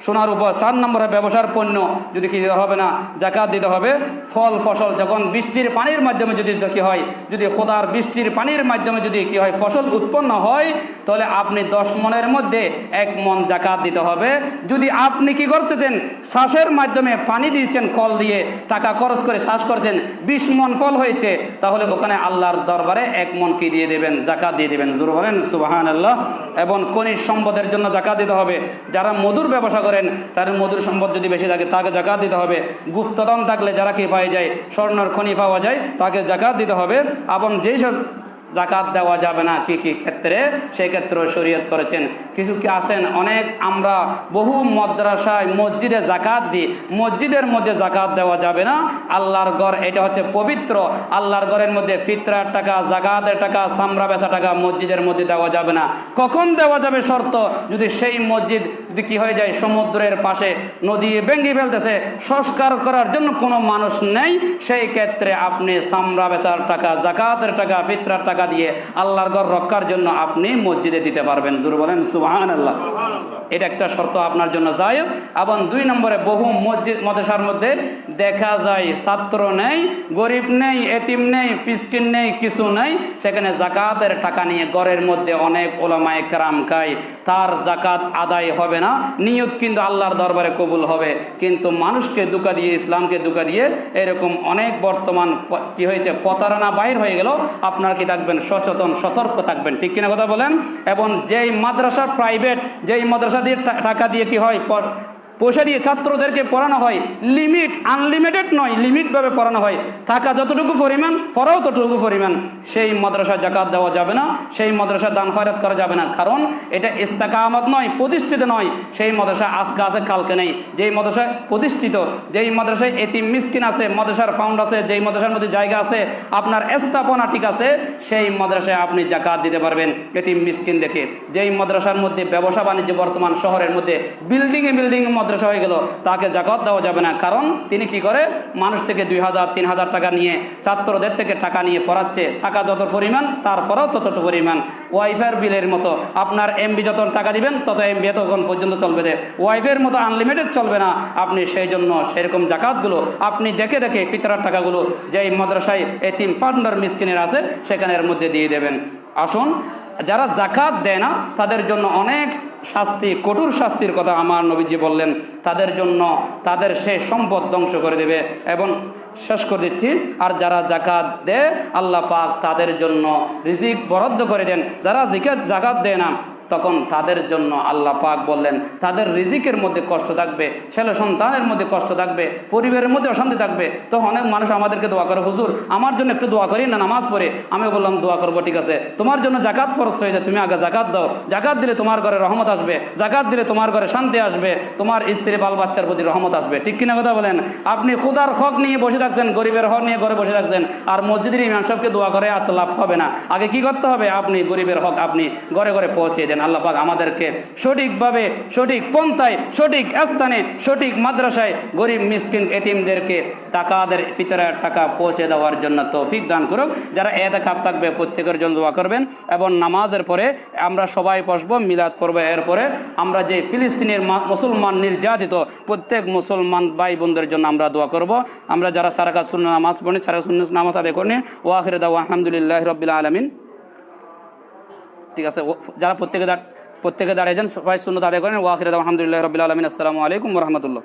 সোনার উপর। 4 নম্বরে ব্যবসার পণ্য যদি কি দিতে হবে না, জাকাত দিতে হবে। ফল ফসল যখন বৃষ্টির পানির মাধ্যমে যদি কি হয়, যদি খোদার বৃষ্টির পানির মাধ্যমে যদি কি হয় ফসল উৎপন্ন হয়, তাহলে আপনি 10 মনের মধ্যে 1 মন জাকাত দিতে হবে। যদি আপনি কি করতেছেন, শ্বাসের মাধ্যমে পানি দিচ্ছেন, কল দিয়ে টাকা খরচ করে শ্বাস করছেন, 20 মন ফল হয়েছে, তাহলে ওখানে আল্লাহর দরবারে 1 মন কি দিয়ে দেবেন, জাকাত দিয়ে দেবেন। জোর বলেন সুবহানাল্লাহ। এবং খনিজ সম্পদের জন্য জাকাত দিতে হবে। যারা মধুর ব্যবসা করেন তার মধুর সম্পদ যদি বেশি থাকে তাকে জাকাত দিতে হবে। গুপ্তধন থাকলে যারা কি পাওয়া যায়, স্বর্ণের খনি পাওয়া যায়, তাকে জাকাত দিতে হবে। এবং যেই সব জাকাত দেওয়া যাবে না কি কি ক্ষেত্রে, সেই ক্ষেত্রে শরীয়ত করেছেন। কিছু কি আছেন, অনেক আমরা বহু মাদ্রাসায় মসজিদে জাকাত দিই, মসজিদের মধ্যে জাকাত দেওয়া যাবে না। আল্লাহর ঘর এটা হচ্ছে পবিত্র, আল্লাহর ঘরের মধ্যে ফিতরার টাকা, জাকাতের টাকা, সামরা বেচা টাকা মসজিদের মধ্যে দেওয়া যাবে না। কখন দেওয়া যাবে? শর্ত, যদি সেই মসজিদ যদি কি হয়ে যায় সমুদ্রের পাশে, নদী ভেঙে ফেলতেছে, সংস্কার করার জন্য কোনো মানুষ নেই, সেই ক্ষেত্রে আপনি সামরা বেচার টাকা, জাকাতের টাকা, ফিতরার টাকা দিয়ে আল্লাহর ঘর রক্ষার জন্য আপনি মসজিদে দিতে পারবেন। জোরে বলেন সুবহানাল্লাহ। এটা একটা শর্ত আপনার জন্য জায়েজ। এবং 2 নম্বরে বহু মসজিদ মাদ্রাসার মধ্যে দেখা যায় ছাত্র নেই, গরিব নেই, এতিম নেই, মিসকিন নেই, কিছু নেই, সেখানে জাকাতের টাকা নিয়ে ঘরের মধ্যে অনেক ওলামায়ে কেরাম খায়, তার জাকাত আদায় হবে না। নিয়ত কিন্তু আল্লাহর দরবারে কবুল হবে, কিন্তু মানুষকে ধোঁকা দিয়ে, ইসলামকে ধোঁকা দিয়ে এরকম অনেক বর্তমান কি হয়েছে, প্রতারণা বাইর হয়ে গেল। আপনার কি থাকবেন সচেতন, সতর্ক থাকবেন, ঠিক কিনা কথা বলেন। এবং যেই মাদ্রাসা প্রাইভেট, যেই মাদ্রাসা দিয়ে টাকা দিয়ে কি হয়, পয়সা দিয়ে ছাত্রদেরকে পড়ানো হয়, লিমিট আনলিমিটেড নয়, লিমিটভাবে পড়ানো হয়, টাকা যতটুকু পরিমাণ পড়াও ততটুকু পরিমাণ, সেই মাদ্রাসা জাকাত দেওয়া যাবে না, সেই মাদ্রাসা দান খয়রাত করা যাবে না। কারণ এটা ইস্তেকামত নয়, প্রতিষ্ঠিত নয়। সেই মাদ্রাসা আজকে আছে কালকে নেই। যেই মাদ্রাসায় প্রতিষ্ঠিত, যেই মাদ্রাসায় এতিম মিসকিন আছে, মাদ্রাসার ফাউন্ড আছে, যেই মাদ্রাসার মধ্যে জায়গা আছে, আপনার স্থাপনা ঠিক আছে, সেই মাদ্রাসায় আপনি জাকাত দিতে পারবেন এতিম মিসকিন দেখে। যেই মাদ্রাসার মধ্যে ব্যবসা বাণিজ্য বর্তমান শহরের মধ্যে বিল্ডিংয়ে বিল্ডিংয়ে মাদ্রাসা হয়ে গেল, তাকে জাকাত দেওয়া যাবে না। কারণ তিনি কি করে, মানুষ থেকে 2000-3000 টাকা নিয়ে, ছাত্রদের থেকে টাকা নিয়ে পড়াচ্ছে। টাকা যত পরিমাণ তারপরেও তত পরিমাণ। ওয়াইফাইয়ের বিলের মতো আপনার এমবি যত টাকা দিবেন তত এমবি তখন পর্যন্ত চলবে, ওয়াইফাইয়ের মতো আনলিমিটেড চলবে না। আপনি সেই জন্য সেরকম জাকাতগুলো আপনি দেখে দেখে ফিতরার টাকাগুলো যেই মাদ্রাসায় এতিম ফান্ডার মিসকিনের আছে সেখানের মধ্যে দিয়ে দেবেন। আসুন, যারা জাকাত দেয় না তাদের জন্য অনেক শাস্তি, কঠোর শাস্তির কথা আমার নবীজি বললেন। তাদের জন্য তাদের সে সম্পদ ধ্বংস করে দেবে। এবং শেষ করে দিচ্ছি, আর যারা জাকাত দেয় আল্লাহ পাক তাদের জন্য রিজিক বরাদ্দ করে দেন। যারা জাকাত দেয় না তখন তাদের জন্য আল্লাহ পাক বললেন তাদের রিজিকের মধ্যে কষ্ট থাকবে, ছেলে সন্তানের মধ্যে কষ্ট থাকবে, পরিবারের মধ্যে অশান্তি থাকবে। তো অনেক মানুষ আমাদেরকে দোয়া করে, হুজুর আমার জন্য একটু দোয়া করি না, নামাজ পড়ে। আমি বললাম দোয়া করবো, ঠিক আছে, তোমার জন্য জাকাত ফরজ হয়ে যায়, তুমি আগে জাকাত দাও। জাকাত দিলে তোমার ঘরে রহমত আসবে, জাকাত দিলে তোমার ঘরে শান্তি আসবে, তোমার স্ত্রী বাল বাচ্চার প্রতি রহমত আসবে, ঠিক কিনা কথা বলেন। আপনি খুদার হক নিয়ে বসে থাকছেন, গরিবের হক নিয়ে ঘরে বসে থাকছেন, আর মসজিদের ইমাম সাহেবকে দোয়া করে এত লাভ হবে না। আগে কি করতে হবে, আপনি গরিবের হক আপনি ঘরে ঘরে পৌঁছে দেন। আল্লাহ পাক আমাদেরকে সঠিকভাবে, সঠিক পন্থায়, সঠিক স্থানে, সঠিক মাদ্রাসায় গরিব মিসকিন এতিমদেরকে টাকাদের ফিতরের টাকা পৌঁছে দেওয়ার জন্য তৌফিক দান করুক। যারা ইতিকাফ থাকবে প্রত্যেকের জন্য দোয়া করবেন। এবং নামাজের পরে আমরা সবাই বসবো, মিলাদ পড়বো। এরপরে আমরা যে ফিলিস্তিনের মুসলমান নির্যাতিত প্রত্যেক মুসলমান ভাই বোনদের জন্য আমরা দোয়া করব। আমরা যারা সারাকাত সুন্নাহ নামাজ পড়ি, সারাকাত সুন্নাহ নামাজ আদায় করি, ওয়া আখিরু দাওয়া আলহামদুলিল্লাহি রাব্বিল আলামিন। ঠিক আছে, যারা প্রত্যেকে দাঁড়িয়েছেন সবাই সুন্নাত আদায় করেন। ওয়া আখিরু দাওয়া আলহামদুলিল্লাহি রাব্বিল আলামিন। আসসালামু আলাইকুম ওয়া রাহমাতুল্লাহ।